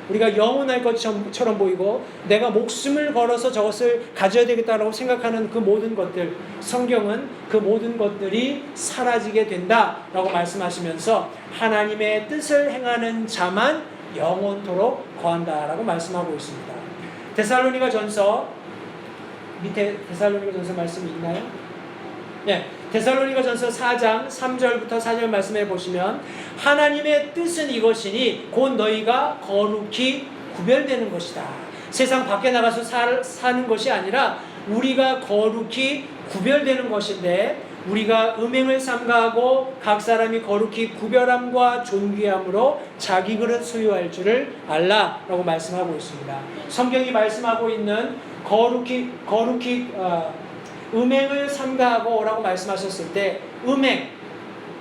우리가 영원할 것처럼 보이고 내가 목숨을 걸어서 저것을 가져야 되겠다라고 생각하는 그 모든 것들, 성경은 그 모든 것들이 사라지게 된다라고 말씀하시면서 하나님의 뜻을 행하는 자만 영원토록 거한다라고 말씀하고 있습니다. 데살로니가 전서, 밑에 데살로니가 전서 말씀이 있나요? 네, 데살로니가 전서 4장 3절부터 4절 말씀해 보시면 하나님의 뜻은 이것이니 곧 너희가 거룩히 구별되는 것이다. 세상 밖에 나가서 사는 것이 아니라 우리가 거룩히 구별되는 것인데 우리가 음행을 삼가하고 각 사람이 거룩히 구별함과 존귀함으로 자기 그릇 소유할 줄을 알라라고 말씀하고 있습니다. 성경이 말씀하고 있는 거룩히 음행을 삼가하고 라고 말씀하셨을 때 음행,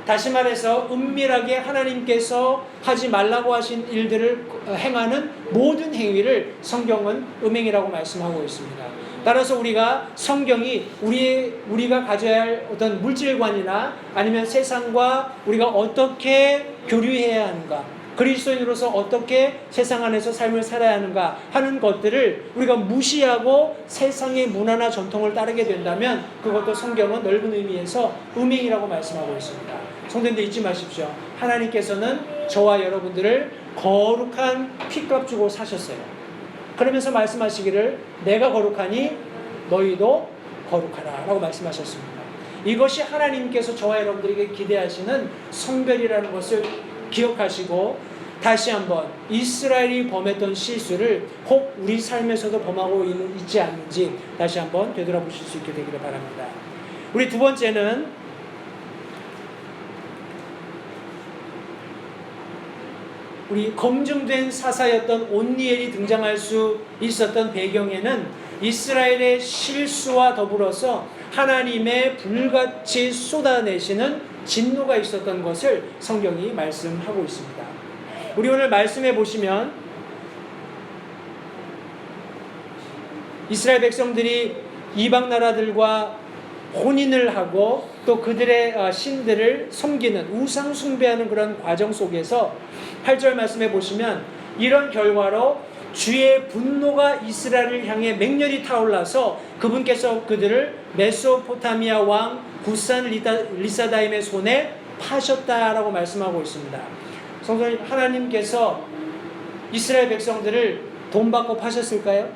다시 말해서 은밀하게 하나님께서 하지 말라고 하신 일들을 행하는 모든 행위를 성경은 음행이라고 말씀하고 있습니다. 따라서 우리가 성경이 우리가 가져야 할 어떤 물질관이나 아니면 세상과 우리가 어떻게 교류해야 하는가, 그리스도인으로서 어떻게 세상 안에서 삶을 살아야 하는가 하는 것들을 우리가 무시하고 세상의 문화나 전통을 따르게 된다면 그것도 성경은 넓은 의미에서 음행이라고 말씀하고 있습니다. 성도님들 잊지 마십시오. 하나님께서는 저와 여러분들을 거룩한 핏값 주고 사셨어요. 그러면서 말씀하시기를 내가 거룩하니 너희도 거룩하라 라고 말씀하셨습니다. 이것이 하나님께서 저와 여러분들에게 기대하시는 성별이라는 것을 기억하시고 다시 한번 이스라엘이 범했던 실수를 혹 우리 삶에서도 범하고 있지 않는지 다시 한번 되돌아보실 수 있게 되기를 바랍니다. 우리 두 번째는 우리 검증된 사사였던 온니엘이 등장할 수 있었던 배경에는 이스라엘의 실수와 더불어서 하나님의 불같이 쏟아내시는 진노가 있었던 것을 성경이 말씀하고 있습니다. 우리 오늘 말씀해 보시면 이스라엘 백성들이 이방 나라들과 혼인을 하고 또 그들의 신들을 섬기는 우상 숭배하는 그런 과정 속에서 8절 말씀해 보시면 이런 결과로 주의 분노가 이스라엘을 향해 맹렬히 타올라서 그분께서 그들을 메소포타미아 왕 구산 리사다임의 손에 파셨다라고 말씀하고 있습니다. 성도님, 하나님께서 이스라엘 백성들을 돈 받고 파셨을까요?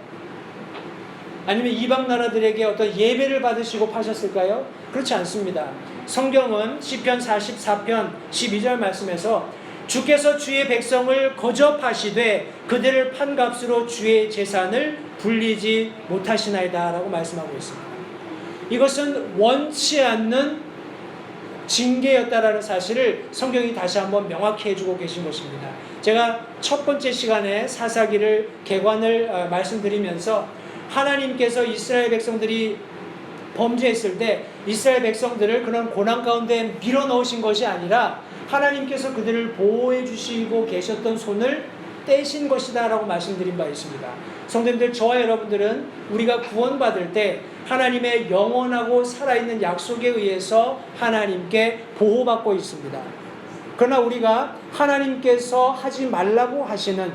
아니면 이방 나라들에게 어떤 예배를 받으시고 파셨을까요? 그렇지 않습니다. 성경은 시편 44편 12절 말씀에서 주께서 주의 백성을 거접하시되 그들을 판값으로 주의 재산을 불리지 못하시나이다 라고 말씀하고 있습니다. 이것은 원치 않는 징계였다라는 사실을 성경이 다시 한번 명확히 해주고 계신 것입니다. 제가 첫 번째 시간에 사사기를 개관을 말씀드리면서 하나님께서 이스라엘 백성들이 범죄했을 때 이스라엘 백성들을 그런 고난 가운데 밀어넣으신 것이 아니라 하나님께서 그들을 보호해 주시고 계셨던 손을 떼신 것이다 라고 말씀드린 바 있습니다. 성도님들, 저와 여러분들은 우리가 구원받을 때 하나님의 영원하고 살아있는 약속에 의해서 하나님께 보호받고 있습니다. 그러나 우리가 하나님께서 하지 말라고 하시는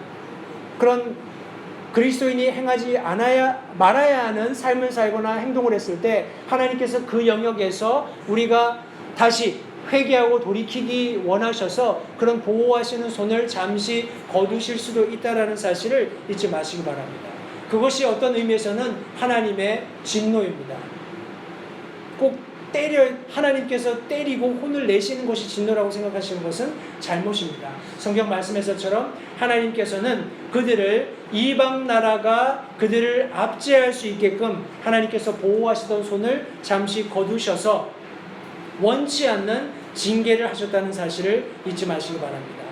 그런 그리스도인이 행하지 말아야 하는 삶을 살거나 행동을 했을 때 하나님께서 그 영역에서 우리가 다시 회개하고 돌이키기 원하셔서 그런 보호하시는 손을 잠시 거두실 수도 있다는 사실을 잊지 마시기 바랍니다. 그것이 어떤 의미에서는 하나님의 진노입니다. 꼭 하나님께서 때리고 혼을 내시는 것이 진노라고 생각하시는 것은 잘못입니다. 성경 말씀에서처럼 하나님께서는 그들을 이방 나라가 그들을 압제할 수 있게끔 하나님께서 보호하시던 손을 잠시 거두셔서 원치 않는 징계를 하셨다는 사실을 잊지 마시기 바랍니다.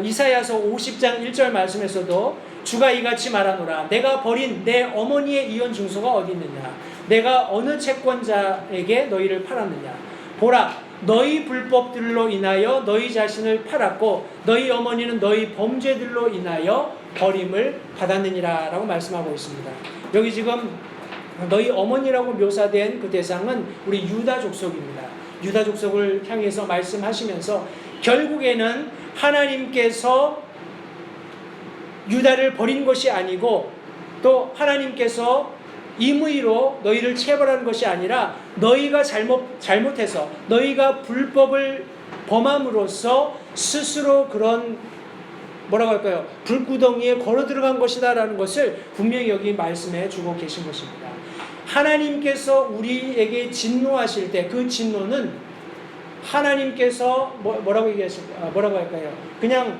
이사야서 50장 1절 말씀에서도 주가 이같이 말하노라. 내가 버린 내 어머니의 이혼 증서가 어디 있느냐. 내가 어느 채권자에게 너희를 팔았느냐. 보라, 너희 불법들로 인하여 너희 자신을 팔았고 너희 어머니는 너희 범죄들로 인하여 버림을 받았느니라 라고 말씀하고 있습니다. 여기 지금 너희 어머니라고 묘사된 그 대상은 우리 유다 족속입니다. 유다 족속을 향해서 말씀하시면서 결국에는 하나님께서 유다를 버린 것이 아니고 또 하나님께서 임의로 너희를 체벌하는 것이 아니라 너희가 잘못해서 너희가 불법을 범함으로써 스스로 그런 뭐라고 할까요? 불구덩이에 걸어 들어간 것이다 라는 것을 분명히 여기 말씀해 주고 계신 것입니다. 하나님께서 우리에게 진노하실 때 그 진노는 하나님께서 뭐라고 할까요? 그냥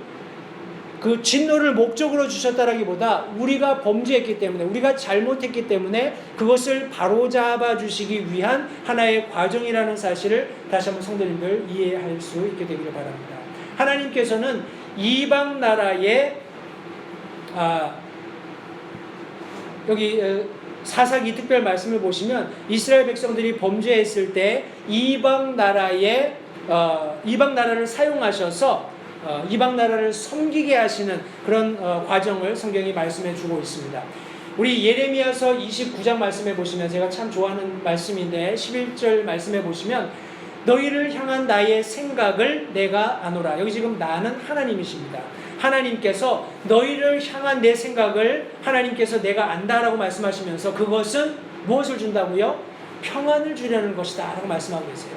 그 진노를 목적으로 주셨다라기보다 우리가 범죄했기 때문에 우리가 잘못했기 때문에 그것을 바로잡아 주시기 위한 하나의 과정이라는 사실을 다시 한번 성도님들 이해할 수 있게 되기를 바랍니다. 하나님께서는 이방 나라의 여기 사사기 특별 말씀을 보시면 이스라엘 백성들이 범죄했을 때 이방 나라를 사용하셔서 이방 나라를 섬기게 하시는 그런 과정을 성경이 말씀해 주고 있습니다. 우리 예레미야서 29장 말씀해 보시면 제가 참 좋아하는 말씀인데 11절 말씀해 보시면 너희를 향한 나의 생각을 내가 아노라. 여기 지금 나는 하나님이십니다. 하나님께서 너희를 향한 내 생각을 하나님께서 내가 안다라고 말씀하시면서 그것은 무엇을 준다고요? 평안을 주려는 것이다 라고 말씀하고 계세요.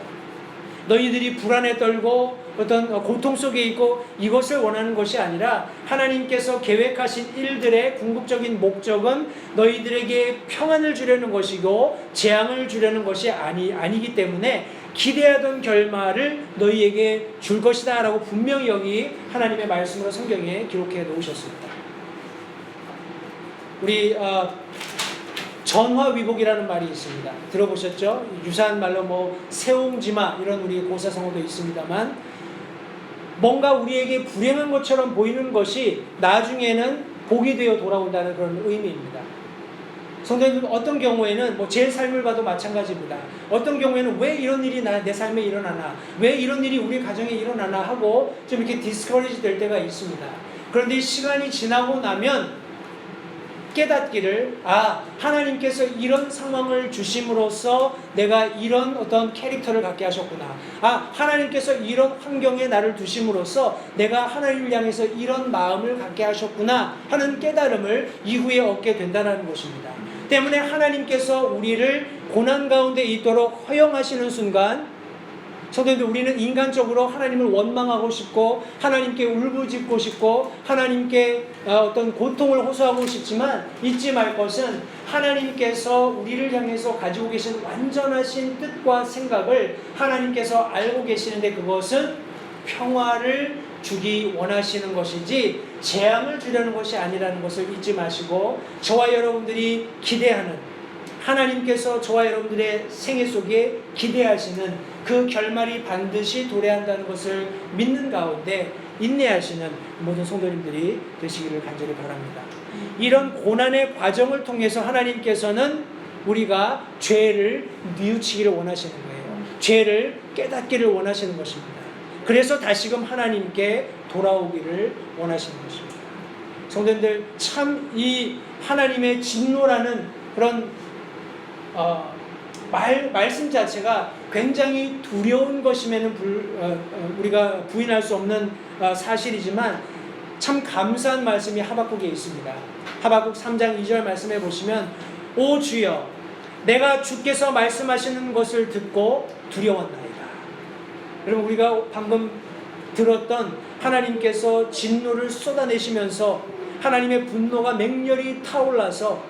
너희들이 불안에 떨고 어떤 고통 속에 있고 이것을 원하는 것이 아니라 하나님께서 계획하신 일들의 궁극적인 목적은 너희들에게 평안을 주려는 것이고 재앙을 주려는 것이 아니기 때문에 기대하던 결말을 너희에게 줄 것이다 라고 분명히 여기 하나님의 말씀으로 성경에 기록해 놓으셨습니다. 우리 전화위복이라는 말이 있습니다. 들어보셨죠? 유사한 말로 세옹지마 이런 우리 고사성어도 있습니다만 뭔가 우리에게 불행한 것처럼 보이는 것이 나중에는 복이 되어 돌아온다는 그런 의미입니다. 성도님들 어떤 경우에는 제 삶을 봐도 마찬가지입니다. 어떤 경우에는 왜 이런 일이 내 삶에 일어나나, 왜 이런 일이 우리 가정에 일어나나 하고 좀 이렇게 디스커리지 될 때가 있습니다. 그런데 시간이 지나고 나면 깨닫기를 하나님께서 이런 상황을 주심으로써 내가 이런 어떤 캐릭터를 갖게 하셨구나. 하나님께서 이런 환경에 나를 두심으로써 내가 하나님을 향해서 이런 마음을 갖게 하셨구나 하는 깨달음을 이후에 얻게 된다는 것입니다. 때문에 하나님께서 우리를 고난 가운데 있도록 허용하시는 순간 성도님들 우리는 인간적으로 하나님을 원망하고 싶고 하나님께 울부짖고 싶고 하나님께 어떤 고통을 호소하고 싶지만 잊지 말 것은 하나님께서 우리를 향해서 가지고 계신 완전하신 뜻과 생각을 하나님께서 알고 계시는데 그것은 평화를 주기 원하시는 것이지 재앙을 주려는 것이 아니라는 것을 잊지 마시고 저와 여러분들이 기대하는 하나님께서 저와 여러분들의 생애 속에 기대하시는 그 결말이 반드시 도래한다는 것을 믿는 가운데 인내하시는 모든 성도님들이 되시기를 간절히 바랍니다. 이런 고난의 과정을 통해서 하나님께서는 우리가 죄를 뉘우치기를 원하시는 거예요. 죄를 깨닫기를 원하시는 것입니다. 그래서 다시금 하나님께 돌아오기를 원하시는 것입니다. 성도님들 참 이 하나님의 진노라는 그런 말씀 자체가 굉장히 두려운 것임에는 우리가 부인할 수 없는 사실이지만 참 감사한 말씀이 하박국에 있습니다. 하박국 3장 2절 말씀해 보시면 오 주여 내가 주께서 말씀하시는 것을 듣고 두려웠나이다. 여러분 우리가 방금 들었던 하나님께서 진노를 쏟아내시면서 하나님의 분노가 맹렬히 타올라서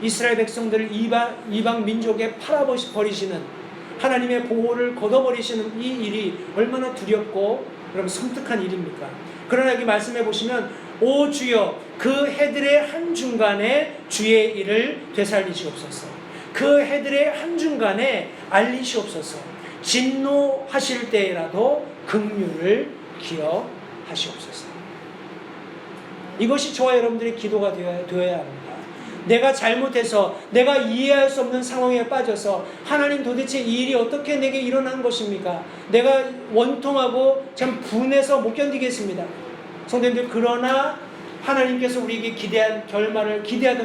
이스라엘 백성들을 이방 민족에 팔아버리시는 하나님의 보호를 걷어버리시는 이 일이 얼마나 두렵고 여러분 섬뜩한 일입니까? 그러나 여기 말씀해 보시면 오 주여 그 해들의 한중간에 주의 일을 되살리시옵소서. 그 해들의 한중간에 알리시옵소서. 진노하실 때라도 긍휼을 기억하시옵소서. 이것이 저와 여러분들의 기도가 되어야 합니다. 내가 잘못해서 내가 이해할 수 없는 상황에 빠져서 하나님 도대체 이 일이 어떻게 내게 일어난 것입니까? 내가 원통하고 참 분해서 못 견디겠습니다. 성도님들 그러나 하나님께서 우리에게 기대하던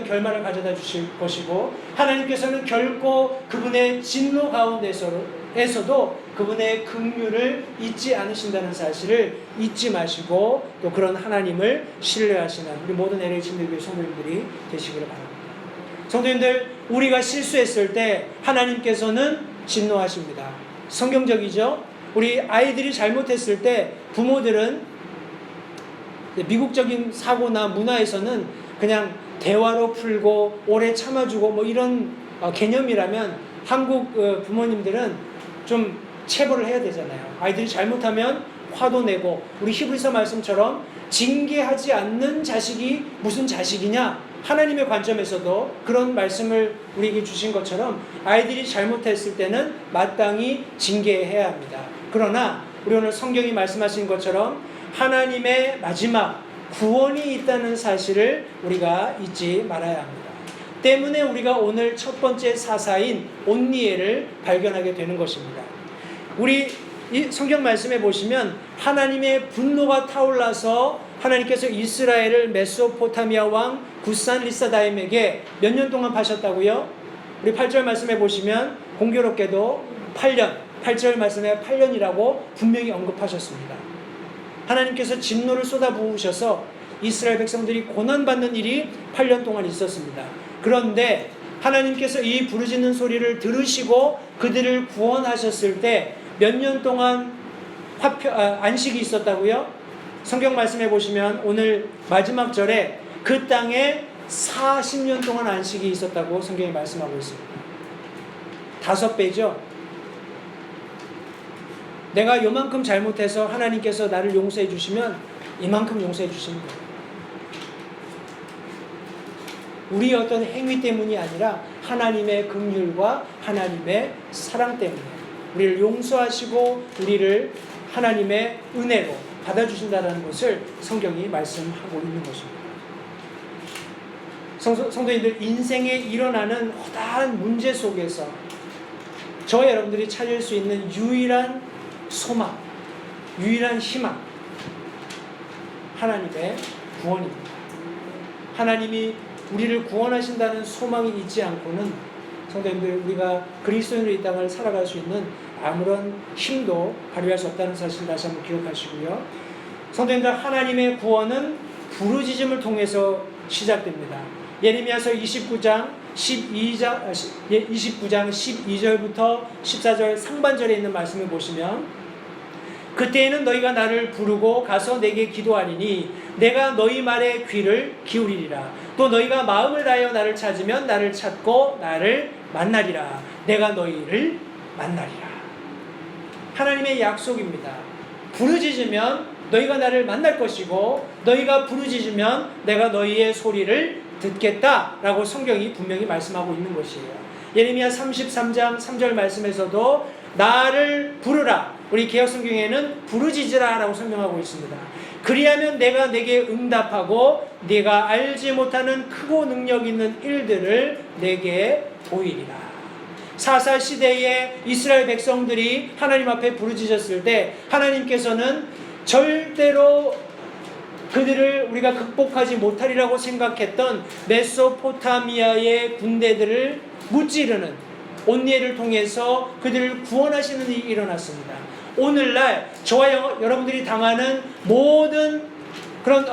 결말을 가져다 주실 것이고 하나님께서는 결코 그분의 진노 가운데서도 그분의 긍휼을 잊지 않으신다는 사실을 잊지 마시고 또 그런 하나님을 신뢰하시는 우리 모든 LA 침례교회 성도님들이 되시기를 바랍니다. 성도님들 우리가 실수했을 때 하나님께서는 진노하십니다. 성경적이죠? 우리 아이들이 잘못했을 때 부모들은 미국적인 사고나 문화에서는 그냥 대화로 풀고 오래 참아주고 뭐 이런 개념이라면 한국 부모님들은 좀 체벌을 해야 되잖아요. 아이들이 잘못하면 화도 내고 우리 히브리서 말씀처럼 징계하지 않는 자식이 무슨 자식이냐? 하나님의 관점에서도 그런 말씀을 우리에게 주신 것처럼 아이들이 잘못했을 때는 마땅히 징계해야 합니다. 그러나 우리 오늘 성경이 말씀하신 것처럼 하나님의 마지막 구원이 있다는 사실을 우리가 잊지 말아야 합니다. 때문에 우리가 오늘 첫 번째 사사인 온니엘을 발견하게 되는 것입니다. 우리 이 성경 말씀에 보시면 하나님의 분노가 타올라서 하나님께서 이스라엘을 메소포타미아 왕 구산 리사다임에게 몇 년 동안 파셨다고요? 우리 8절 말씀에 보시면 공교롭게도 8절 말씀에 8년이라고 분명히 언급하셨습니다. 하나님께서 진노를 쏟아부으셔서 이스라엘 백성들이 고난받는 일이 8년 동안 있었습니다. 그런데 하나님께서 이 부르짖는 소리를 들으시고 그들을 구원하셨을 때 몇 년 동안 안식이 있었다고요? 성경 말씀해 보시면 오늘 마지막 절에 그 땅에 40년 동안 안식이 있었다고 성경이 말씀하고 있습니다. 5배죠? 내가 요만큼 잘못해서 하나님께서 나를 용서해 주시면 이만큼 용서해 주시는 거예요. 우리의 어떤 행위 때문이 아니라 하나님의 긍휼과 하나님의 사랑 때문에 우리를 용서하시고 우리를 하나님의 은혜로 받아주신다는 것을 성경이 말씀하고 있는 것입니다. 성도님들 인생에 일어나는 허다한 문제 속에서 저와 여러분들이 찾을 수 있는 유일한 소망, 유일한 희망, 하나님의 구원입니다. 하나님이 우리를 구원하신다는 소망이 있지 않고는 성도님들 우리가 그리스도인으로 이 땅을 살아갈 수 있는 아무런 힘도 발휘할 수 없다는 사실 다시 한번 기억하시고요. 성도님들 하나님의 구원은 부르짖음을 통해서 시작됩니다. 예레미야서 29장 12절부터 14절 상반절에 있는 말씀을 보시면 그때에는 너희가 나를 부르고 가서 내게 기도하리니 내가 너희 말에 귀를 기울이리라. 또 너희가 마음을 다하여 나를 찾으면 나를 찾고 나를 만나리라. 내가 너희를 만나리라. 하나님의 약속입니다. 부르짖으면 너희가 나를 만날 것이고 너희가 부르짖으면 내가 너희의 소리를 듣겠다라고 성경이 분명히 말씀하고 있는 것이에요. 예레미야 33장 3절 말씀에서도 나를 부르라. 우리 개역성경에는 부르짖으라 라고 설명하고 있습니다. 그리하면 내가 내게 응답하고 네가 알지 못하는 크고 능력 있는 일들을 내게 보이리라. 사사 시대에 이스라엘 백성들이 하나님 앞에 부르짖었을 때 하나님께서는 절대로 그들을 우리가 극복하지 못하리라고 생각했던 메소포타미아의 군대들을 무찌르는 온니엘을 통해서 그들을 구원하시는 일이 일어났습니다. 오늘날 저와 여러분들이 당하는 모든 그런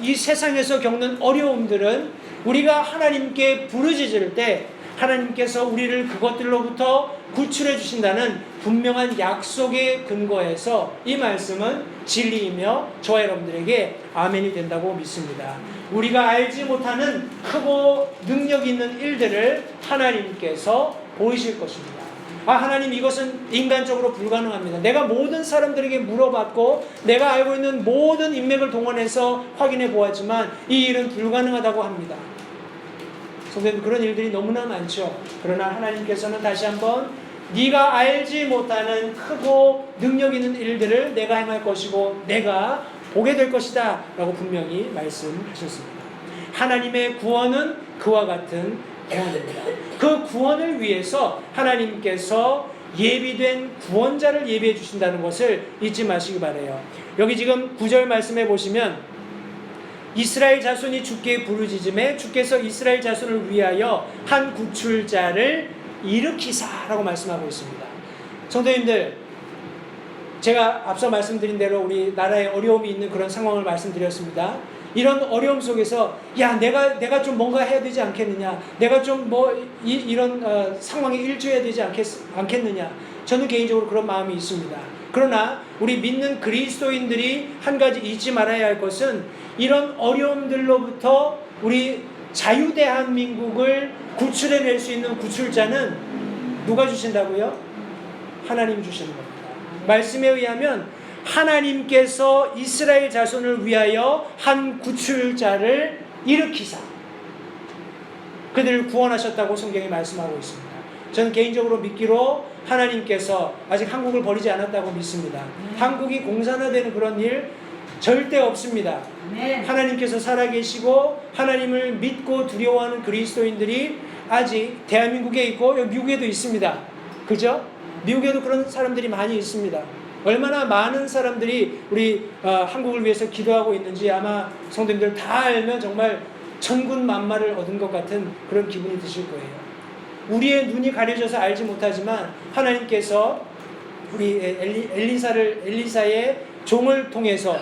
이 세상에서 겪는 어려움들은 우리가 하나님께 부르짖을 때 하나님께서 우리를 그것들로부터 구출해 주신다는 분명한 약속의 근거에서 이 말씀은 진리이며 저와 여러분들에게 아멘이 된다고 믿습니다. 우리가 알지 못하는 크고 능력 있는 일들을 하나님께서 보이실 것입니다. 하나님, 이것은 인간적으로 불가능합니다. 내가 모든 사람들에게 물어봤고 내가 알고 있는 모든 인맥을 동원해서 확인해 보았지만 이 일은 불가능하다고 합니다. 성도님, 그런 일들이 너무나 많죠. 그러나 하나님께서는 다시 한번 네가 알지 못하는 크고 능력 있는 일들을 내가 행할 것이고 내가 보게 될 것이다 라고 분명히 말씀하셨습니다. 하나님의 구원은 그와 같은 구원입니다. 그 구원을 위해서 하나님께서 예비된 구원자를 예비해 주신다는 것을 잊지 마시기 바라요. 여기 지금 9절 말씀해 보시면 이스라엘 자손이 주께 부르짖음에 주께서 이스라엘 자손을 위하여 한 구출자를 일으키사라고 말씀하고 있습니다. 성도님들, 제가 앞서 말씀드린 대로 우리 나라에 어려움이 있는 그런 상황을 말씀드렸습니다. 이런 어려움 속에서 내가 좀 뭔가 해야 되지 않겠느냐, 내가 좀 이런 상황에 일조해야 되지 않겠느냐, 저는 개인적으로 그런 마음이 있습니다. 그러나 우리 믿는 그리스도인들이 한 가지 잊지 말아야 할 것은 이런 어려움들로부터 우리 자유대한민국을 구출해낼 수 있는 구출자는 누가 주신다고요? 하나님 주시는 겁니다. 말씀에 의하면 하나님께서 이스라엘 자손을 위하여 한 구출자를 일으키사 그들을 구원하셨다고 성경이 말씀하고 있습니다. 저는 개인적으로 믿기로 하나님께서 아직 한국을 버리지 않았다고 믿습니다. 한국이 공산화되는 그런 일 절대 없습니다. 하나님께서 살아계시고 하나님을 믿고 두려워하는 그리스도인들이 아직 대한민국에 있고 여기 미국에도 있습니다. 그죠? 미국에도 그런 사람들이 많이 있습니다. 얼마나 많은 사람들이 우리 한국을 위해서 기도하고 있는지 아마 성도님들 다 알면 정말 천군만마를 얻은 것 같은 그런 기분이 드실 거예요. 우리의 눈이 가려져서 알지 못하지만 하나님께서 우리 엘리사의 종을 통해서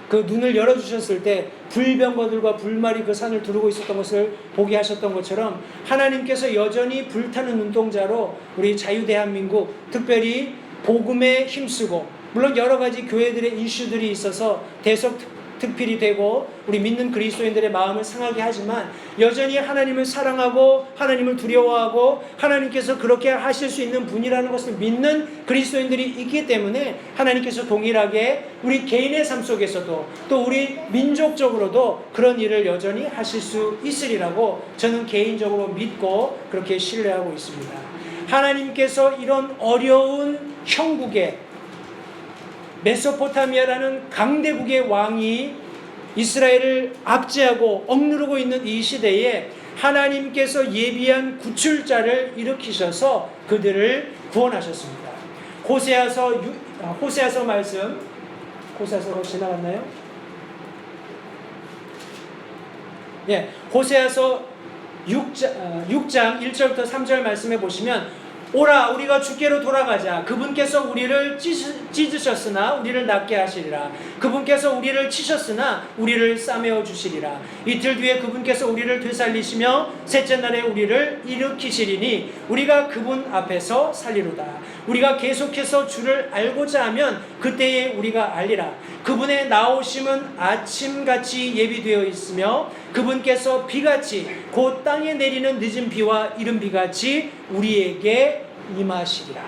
그 눈을 열어주셨을 때 불병거들과 불말이 그 산을 두르고 있었던 것을 보게 하셨던 것처럼 하나님께서 여전히 불타는 눈동자로 우리 자유대한민국 특별히 복음에 힘쓰고 물론 여러 가지 교회들의 이슈들이 있어서 대속특필이 되고 우리 믿는 그리스도인들의 마음을 상하게 하지만 여전히 하나님을 사랑하고 하나님을 두려워하고 하나님께서 그렇게 하실 수 있는 분이라는 것을 믿는 그리스도인들이 있기 때문에 하나님께서 동일하게 우리 개인의 삶 속에서도 또 우리 민족적으로도 그런 일을 여전히 하실 수 있으리라고 저는 개인적으로 믿고 그렇게 신뢰하고 있습니다. 하나님께서 이런 어려운 형국에 메소포타미아라는 강대국의 왕이 이스라엘을 압제하고 억누르고 있는 이 시대에 하나님께서 예비한 구출자를 일으키셔서 그들을 구원하셨습니다. 호세아서 말씀, 호세아서로 지나갔나요? 예, 호세아서 6장 1절부터 3절 말씀해 보시면 오라 우리가 주께로 돌아가자. 그분께서 우리를 찢으셨으나 우리를 낫게 하시리라. 그분께서 우리를 치셨으나 우리를 싸매어 주시리라. 이틀 뒤에 그분께서 우리를 되살리시며 셋째 날에 우리를 일으키시리니 우리가 그분 앞에서 살리로다. 우리가 계속해서 주를 알고자 하면 그때에 우리가 알리라. 그분의 나오심은 아침같이 예비되어 있으며 그분께서 비같이 곧 땅에 내리는 늦은 비와 이른 비같이 우리에게 임하시리라.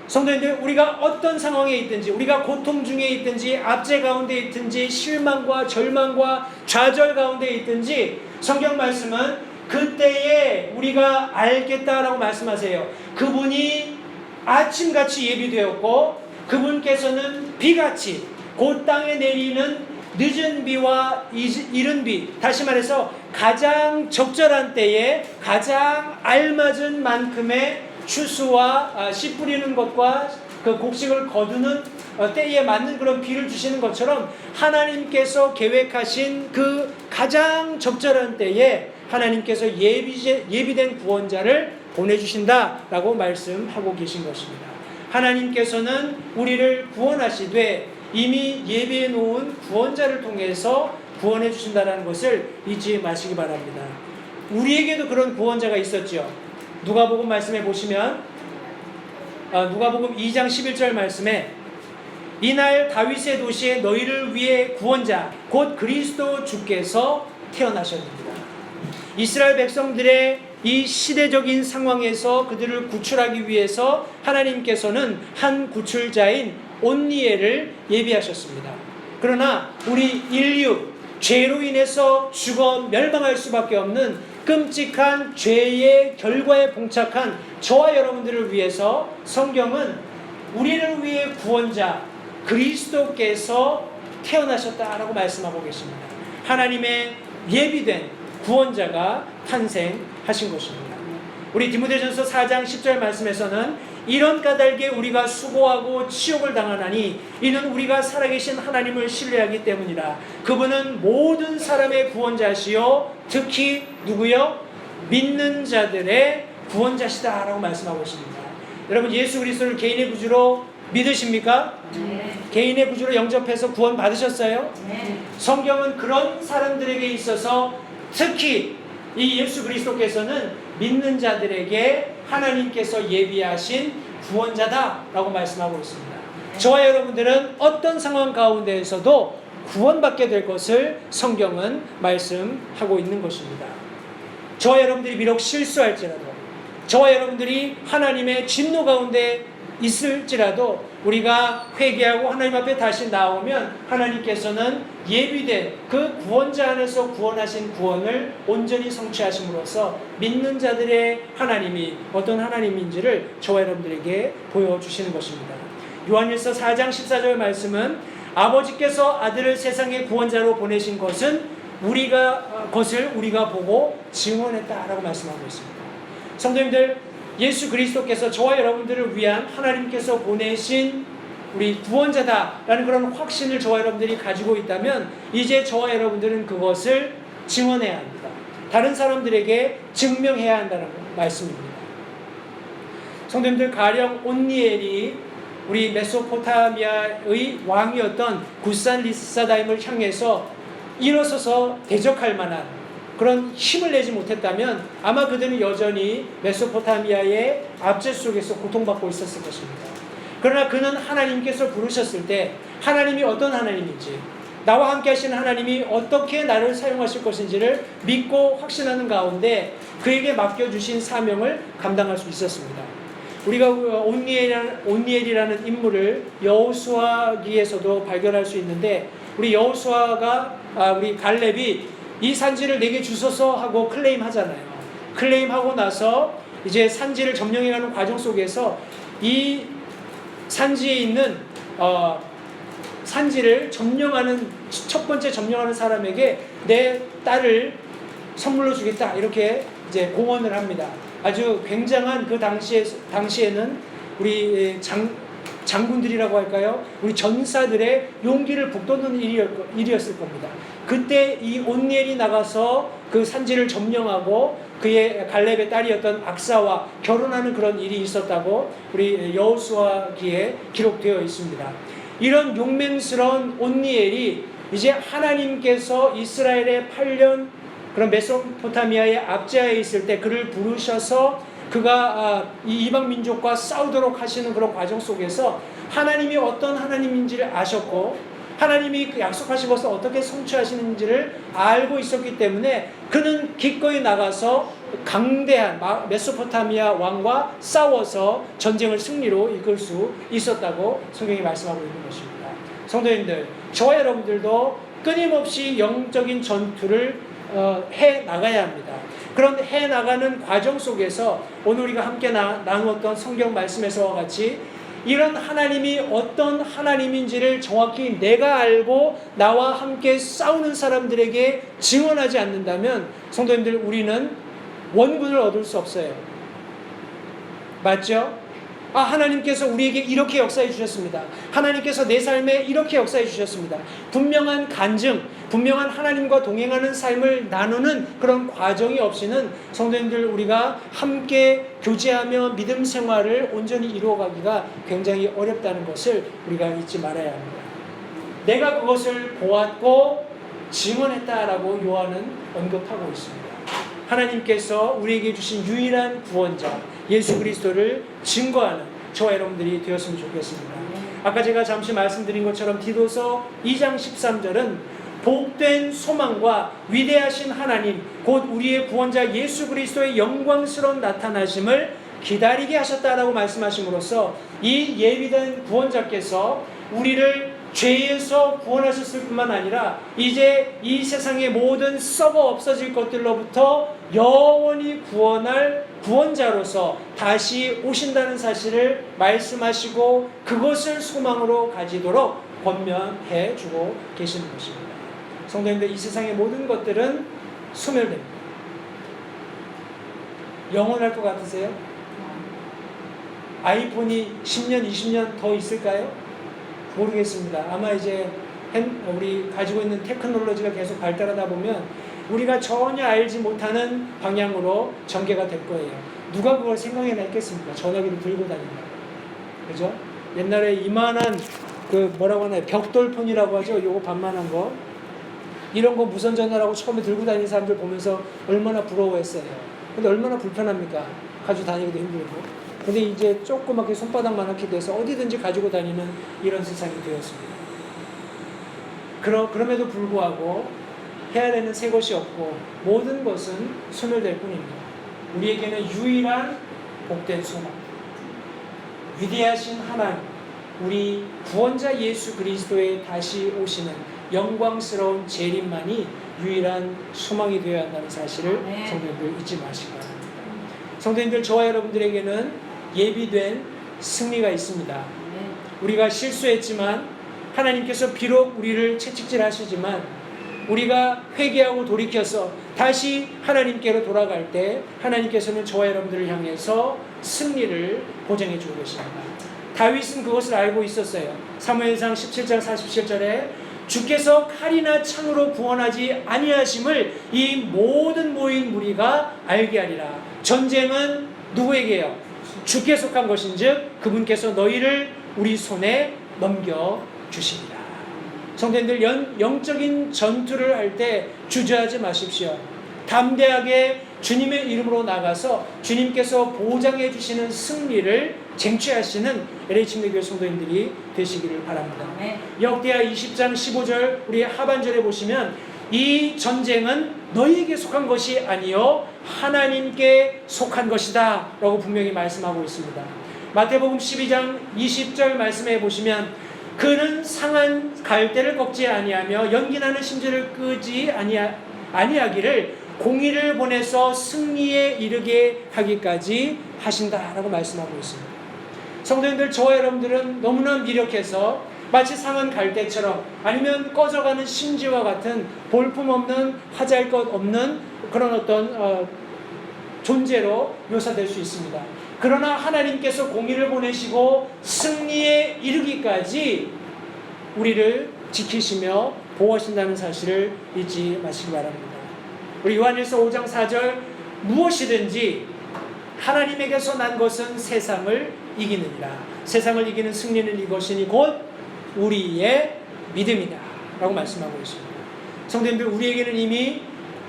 성도님들, 우리가 어떤 상황에 있든지 우리가 고통 중에 있든지 압제 가운데 있든지 실망과 절망과 좌절 가운데 있든지 성경 말씀은 그때에 우리가 알겠다라고 말씀하세요. 그분이 아침같이 예비되었고 그분께서는 비같이 곧 땅에 내리는 늦은 비와 이른 비, 다시 말해서 가장 적절한 때에 가장 알맞은 만큼의 추수와 씨 뿌리는 것과 그 곡식을 거두는 때에 맞는 그런 비를 주시는 것처럼 하나님께서 계획하신 그 가장 적절한 때에 하나님께서 예비된 구원자를 보내주신다라고 말씀하고 계신 것입니다. 하나님께서는 우리를 구원하시되 이미 예비해 놓은 구원자를 통해서 구원해 주신다는 것을 잊지 마시기 바랍니다. 우리에게도 그런 구원자가 있었죠. 누가복음 말씀해 보시면 누가복음 2장 11절 말씀에 이날 다윗의 도시에 너희를 위해 구원자 곧 그리스도 주께서 태어나셨습니다. 이스라엘 백성들의 이 시대적인 상황에서 그들을 구출하기 위해서 하나님께서는 한 구출자인 온니엘을 예비하셨습니다. 그러나 우리 인류 죄로 인해서 죽어 멸망할 수밖에 없는 끔찍한 죄의 결과에 봉착한 저와 여러분들을 위해서 성경은 우리를 위해 구원자 그리스도께서 태어나셨다라고 말씀하고 계십니다. 하나님의 예비된 구원자가 탄생하신 것입니다. 우리 디모데전서 4장 10절 말씀에서는 이런 까닭에 우리가 수고하고 치욕을 당하나니 이는 우리가 살아계신 하나님을 신뢰하기 때문이라. 그분은 모든 사람의 구원자시요 특히 누구요? 믿는 자들의 구원자시다라고 말씀하고 있습니다. 여러분 예수 그리스도를 개인의 구주로 믿으십니까? 네. 개인의 구주로 영접해서 구원 받으셨어요? 네. 성경은 그런 사람들에게 있어서 특히 이 예수 그리스도께서는 믿는 자들에게 하나님께서 예비하신 구원자다라고 말씀하고 있습니다. 저와 여러분들은 어떤 상황 가운데에서도 구원받게 될 것을 성경은 말씀하고 있는 것입니다. 저와 여러분들이 비록 실수할지라도, 저와 여러분들이 하나님의 진노 가운데 있을지라도 우리가 회개하고 하나님 앞에 다시 나오면 하나님께서는 예비된 그 구원자 안에서 구원하신 구원을 온전히 성취하심으로써 믿는 자들의 하나님이 어떤 하나님인지를 저와 여러분들에게 보여주시는 것입니다. 요한일서 4장 14절 말씀은 아버지께서 아들을 세상의 구원자로 보내신 것을 우리가 보고 증언했다라고 말씀하고 있습니다. 성도님들, 예수 그리스도께서 저와 여러분들을 위한 하나님께서 보내신 우리 구원자다라는 그런 확신을 저와 여러분들이 가지고 있다면 이제 저와 여러분들은 그것을 증언해야 합니다. 다른 사람들에게 증명해야 한다는 말씀입니다. 성도님들, 가령 온니엘이 우리 메소포타미아의 왕이었던 구산 리사다임을 향해서 일어서서 대적할 만한 그런 힘을 내지 못했다면 아마 그들은 여전히 메소포타미아의 압제 속에서 고통받고 있었을 것입니다. 그러나 그는 하나님께서 부르셨을 때 하나님이 어떤 하나님인지, 나와 함께 하시는 하나님이 어떻게 나를 사용하실 것인지를 믿고 확신하는 가운데 그에게 맡겨주신 사명을 감당할 수 있었습니다. 우리가 온니엘이라는 인물을 여호수아기에서도 발견할 수 있는데, 우리 우리 갈렙이 이 산지를 내게 주소서 하고 클레임하잖아요. 클레임하고 나서 이제 산지를 점령해가는 과정 속에서 이 산지에 있는 산지를 점령하는 첫 번째 점령하는 사람에게 내 딸을 선물로 주겠다 이렇게 이제 공언을 합니다. 아주 굉장한 그 당시에는 우리 장군들이라고 할까요? 우리 전사들의 용기를 북돋는 일이었을 겁니다. 그때 이 온니엘이 나가서 그 산지를 점령하고 그의 갈렙의 딸이었던 악사와 결혼하는 그런 일이 있었다고 우리 여호수아기에 기록되어 있습니다. 이런 용맹스러운 온니엘이 이제 하나님께서 이스라엘의 8년 그런 메소포타미아의 압제하에 있을 때 그를 부르셔서 그가 이 이방 민족과 싸우도록 하시는 그런 과정 속에서 하나님이 어떤 하나님인지를 아셨고 하나님이 그 약속하신 것을 어떻게 성취하시는지를 알고 있었기 때문에 그는 기꺼이 나가서 강대한 메소포타미아 왕과 싸워서 전쟁을 승리로 이끌 수 있었다고 성경이 말씀하고 있는 것입니다. 성도님들, 저와 여러분들도 끊임없이 영적인 전투를 해 나가야 합니다. 그런 해 나가는 과정 속에서 오늘 우리가 함께 나누었던 성경 말씀에서와 같이 이런 하나님이 어떤 하나님인지를 정확히 내가 알고 나와 함께 싸우는 사람들에게 증언하지 않는다면 성도님들, 우리는 원군을 얻을 수 없어요. 맞죠? 하나님께서 우리에게 이렇게 역사해 주셨습니다. 하나님께서 내 삶에 이렇게 역사해 주셨습니다. 분명한 간증, 분명한 하나님과 동행하는 삶을 나누는 그런 과정이 없이는 성도님들, 우리가 함께 교제하며 믿음 생활을 온전히 이루어가기가 굉장히 어렵다는 것을 우리가 잊지 말아야 합니다. 내가 그것을 보았고 증언했다라고 요한은 언급하고 있습니다. 하나님께서 우리에게 주신 유일한 구원자 예수 그리스도를 증거하는 저와 여러분들이 되었으면 좋겠습니다. 아까 제가 잠시 말씀드린 것처럼 디도서 2장 13절은 복된 소망과 위대하신 하나님 곧 우리의 구원자 예수 그리스도의 영광스러운 나타나심을 기다리게 하셨다라고 말씀하심으로써 이 예비된 구원자께서 우리를 죄에서 구원하셨을 뿐만 아니라 이제 이 세상의 모든 썩어 없어질 것들로부터 영원히 구원할 구원자로서 다시 오신다는 사실을 말씀하시고 그것을 소망으로 가지도록 권면해 주고 계시는 것입니다. 성도님들, 이 세상의 모든 것들은 소멸됩니다. 영원할 것 같으세요? 아이폰이 10년, 20년 더 있을까요? 모르겠습니다. 아마 이제 우리 가지고 있는 테크놀로지가 계속 발달하다 보면 우리가 전혀 알지 못하는 방향으로 전개가 될 거예요. 누가 그걸 생각해나 했겠습니까? 전화기를 들고 다닌다. 그죠? 옛날에 이만한 뭐라고 하나요? 벽돌폰이라고 하죠? 요거 반만한 거. 이런 거 무선 전화라고 처음에 들고 다니는 사람들 보면서 얼마나 부러워했어요. 근데 얼마나 불편합니까? 가지고 다니기도 힘들고. 근데 이제 조그맣게 손바닥만하게 돼서 어디든지 가지고 다니는 이런 세상이 되었습니다. 그럼에도 불구하고 해야 되는 새 것이 없고 모든 것은 소멸될 뿐입니다. 우리에게는 유일한 복된 소망, 위대하신 하나님, 우리 구원자 예수 그리스도의 다시 오시는 영광스러운 재림만이 유일한 소망이 되어야 한다는 사실을 성도님들 잊지 마시기 바랍니다. 성도님들, 저와 여러분들에게는 예비된 승리가 있습니다. 우리가 실수했지만 하나님께서 비록 우리를 채찍질 하시지만 우리가 회개하고 돌이켜서 다시 하나님께로 돌아갈 때 하나님께서는 저와 여러분들을 향해서 승리를 보장해 주고 계십니다. 다윗은 그것을 알고 있었어요. 사무엘상 17장 47절에 주께서 칼이나 창으로 구원하지 아니하심을 이 모든 모인 무리가 알게 하리라. 전쟁은 누구에게요? 주께 속한 것인즉 그분께서 너희를 우리 손에 넘겨주시리라. 성도님들, 영적인 전투를 할 때 주저하지 마십시오. 담대하게 주님의 이름으로 나가서 주님께서 보장해 주시는 승리를 쟁취하시는 LH임대교회 성도님들이 되시기를 바랍니다. 역대하 20장 15절 우리 하반절에 보시면 이 전쟁은 너희에게 속한 것이 아니요 하나님께 속한 것이다 라고 분명히 말씀하고 있습니다. 마태복음 12장 20절 말씀해 보시면 그는 상한 갈대를 꺾지 아니하며 연기나는 심지를 끄지 아니하기를 공의를 보내서 승리에 이르게 하기까지 하신다라고 말씀하고 있습니다. 성도님들, 저와 여러분들은 너무나 미력해서 마치 상한 갈대처럼 아니면 꺼져가는 심지와 같은 볼품없는 하잘것 없는 그런 어떤 존재로 묘사될 수 있습니다. 그러나 하나님께서 공의를 보내시고 승리에 이르기까지 우리를 지키시며 보호하신다는 사실을 잊지 마시기 바랍니다. 우리 요한일서 5장 4절 무엇이든지 하나님에게서 난 것은 세상을 이기느니라. 세상을 이기는 승리는 이것이니 곧 우리의 믿음이다 라고 말씀하고 있습니다. 성도님들, 우리에게는 이미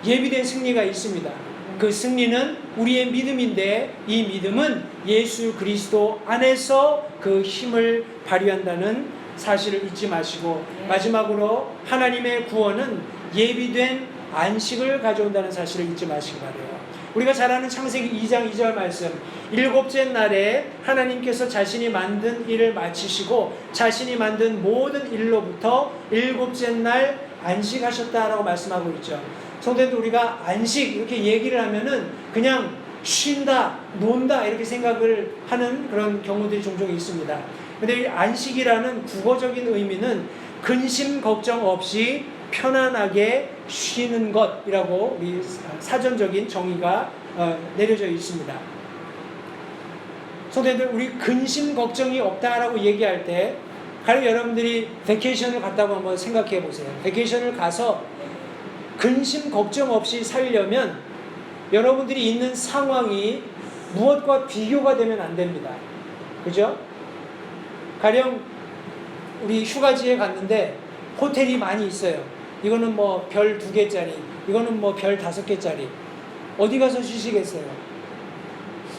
예비된 승리가 있습니다. 그 승리는 우리의 믿음인데 이 믿음은 예수 그리스도 안에서 그 힘을 발휘한다는 사실을 잊지 마시고 마지막으로 하나님의 구원은 예비된 안식을 가져온다는 사실을 잊지 마시기 바라요. 우리가 잘 아는 창세기 2장 2절 말씀, 일곱째 날에 하나님께서 자신이 만든 일을 마치시고 자신이 만든 모든 일로부터 일곱째 날 안식하셨다라고 말씀하고 있죠. 성도님들, 우리가 안식 이렇게 얘기를 하면은 그냥 쉰다, 논다 이렇게 생각을 하는 그런 경우들이 종종 있습니다. 근데 이 안식이라는 국어적인 의미는 근심 걱정 없이 편안하게 쉬는 것이라고 우리 사전적인 정의가 내려져 있습니다. 성도님들, 우리 근심 걱정이 없다라고 얘기할 때 가령 여러분들이 베케이션을 갔다고 한번 생각해 보세요. 베케이션을 가서 근심 걱정 없이 살려면 여러분들이 있는 상황이 무엇과 비교가 되면 안 됩니다. 그죠? 가령 우리 휴가지에 갔는데 호텔이 많이 있어요. 이거는 뭐 별 2개짜리, 이거는 뭐 별 5개짜리. 어디 가서 쉬시겠어요?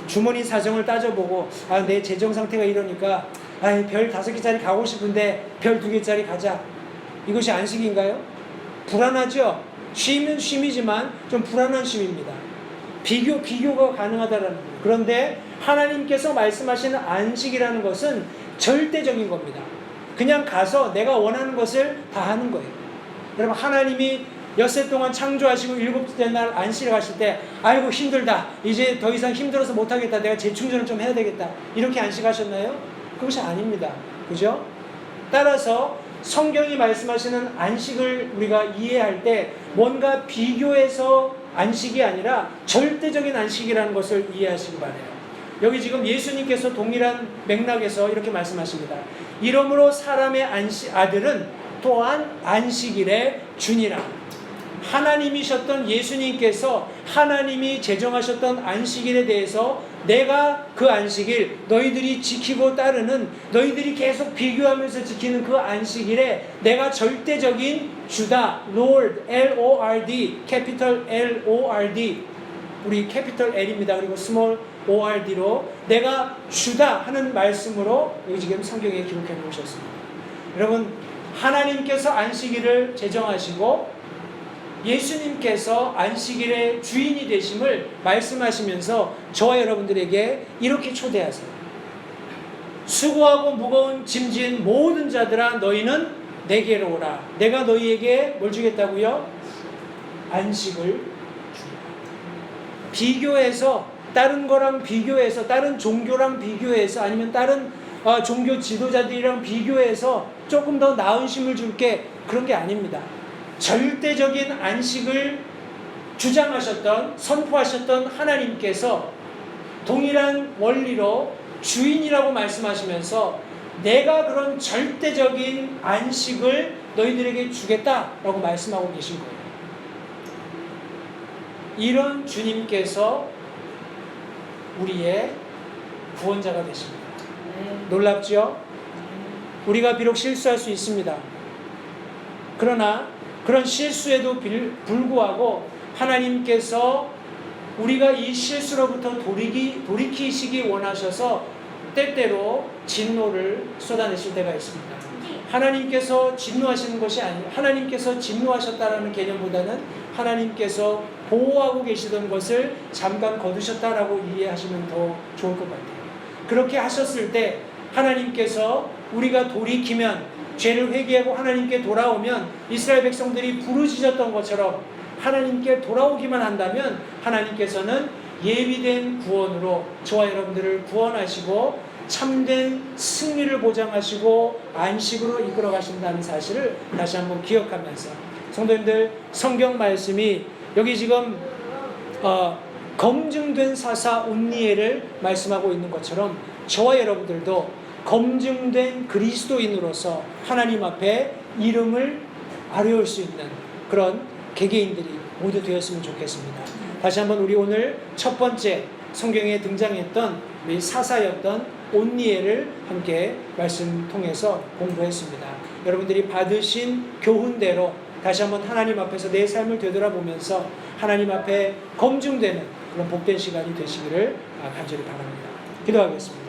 주머니 사정을 따져보고, 아, 내 재정 상태가 이러니까, 아, 별 5개짜리 가고 싶은데 별 2개짜리 가자. 이것이 안식인가요? 불안하죠? 쉼은 쉼이지만 좀 불안한 쉼입니다. 비교가 가능하다라는 거예요. 그런데 하나님께서 말씀하시는 안식이라는 것은 절대적인 겁니다. 그냥 가서 내가 원하는 것을 다 하는 거예요. 여러분, 하나님이 엿새 동안 창조하시고 7째 날 안식을 하실 때, 아이고 힘들다, 이제 더 이상 힘들어서 못하겠다, 내가 재충전을 좀 해야 되겠다, 이렇게 안식하셨나요? 그것이 아닙니다. 그죠? 따라서 성경이 말씀하시는 안식을 우리가 이해할 때 뭔가 비교해서 안식이 아니라 절대적인 안식이라는 것을 이해하시기 바라요. 여기 지금 예수님께서 동일한 맥락에서 이렇게 말씀하십니다. 이러므로 사람의 아들은 또한 안식일에 주니라. 하나님이셨던 예수님께서 하나님이 제정하셨던 안식일에 대해서 내가 그 안식일, 너희들이 지키고 따르는, 너희들이 계속 비교하면서 지키는 그 안식일에 내가 절대적인 주다, Lord, L-O-R-D, 캐피털 L-O-R-D, 우리 캐피털 L입니다. 그리고 스몰 O-R-D로 내가 주다 하는 말씀으로 여기 지금 성경에 기록해 놓으셨습니다. 여러분, 하나님께서 안식일을 제정하시고 예수님께서 안식일의 주인이 되심을 말씀하시면서 저와 여러분들에게 이렇게 초대하세요. 수고하고 무거운 짐진 모든 자들아 너희는 내게로 오라. 내가 너희에게 뭘 주겠다고요? 안식을 주라. 비교해서, 다른 거랑 비교해서, 다른 종교랑 비교해서, 아니면 다른 종교 지도자들이랑 비교해서 조금 더 나은 쉼을 줄게, 그런 게 아닙니다. 절대적인 안식을 주장하셨던, 선포하셨던 하나님께서 동일한 원리로 주인이라고 말씀하시면서 내가 그런 절대적인 안식을 너희들에게 주겠다라고 말씀하고 계신 거예요. 이런 주님께서 우리의 구원자가 되십니다. 놀랍죠? 우리가 비록 실수할 수 있습니다. 그러나 그런 실수에도 불구하고 하나님께서 우리가 이 실수로부터 돌이키시기 원하셔서 때때로 진노를 쏟아내실 때가 있습니다. 하나님께서 진노하시는 것이 아니라, 하나님께서 진노하셨다라는 개념보다는 하나님께서 보호하고 계시던 것을 잠깐 거두셨다라고 이해하시면 더 좋을 것 같아요. 그렇게 하셨을 때 하나님께서 우리가 돌이키면, 죄를 회개하고 하나님께 돌아오면 이스라엘 백성들이 부르짖었던 것처럼 하나님께 돌아오기만 한다면 하나님께서는 예비된 구원으로 저와 여러분들을 구원하시고 참된 승리를 보장하시고 안식으로 이끌어 가신다는 사실을 다시 한번 기억하면서, 성도님들, 성경 말씀이 여기 지금 검증된 사사 온니엘을 말씀하고 있는 것처럼 저와 여러분들도 검증된 그리스도인으로서 하나님 앞에 이름을 아뢰올 수 있는 그런 개개인들이 모두 되었으면 좋겠습니다. 다시 한번 우리 오늘 첫 번째 성경에 등장했던 우리 사사였던 온니엘을 함께 말씀 통해서 공부했습니다. 여러분들이 받으신 교훈대로 다시 한번 하나님 앞에서 내 삶을 되돌아보면서 하나님 앞에 검증되는 그런 복된 시간이 되시기를 간절히 바랍니다. 기도하겠습니다.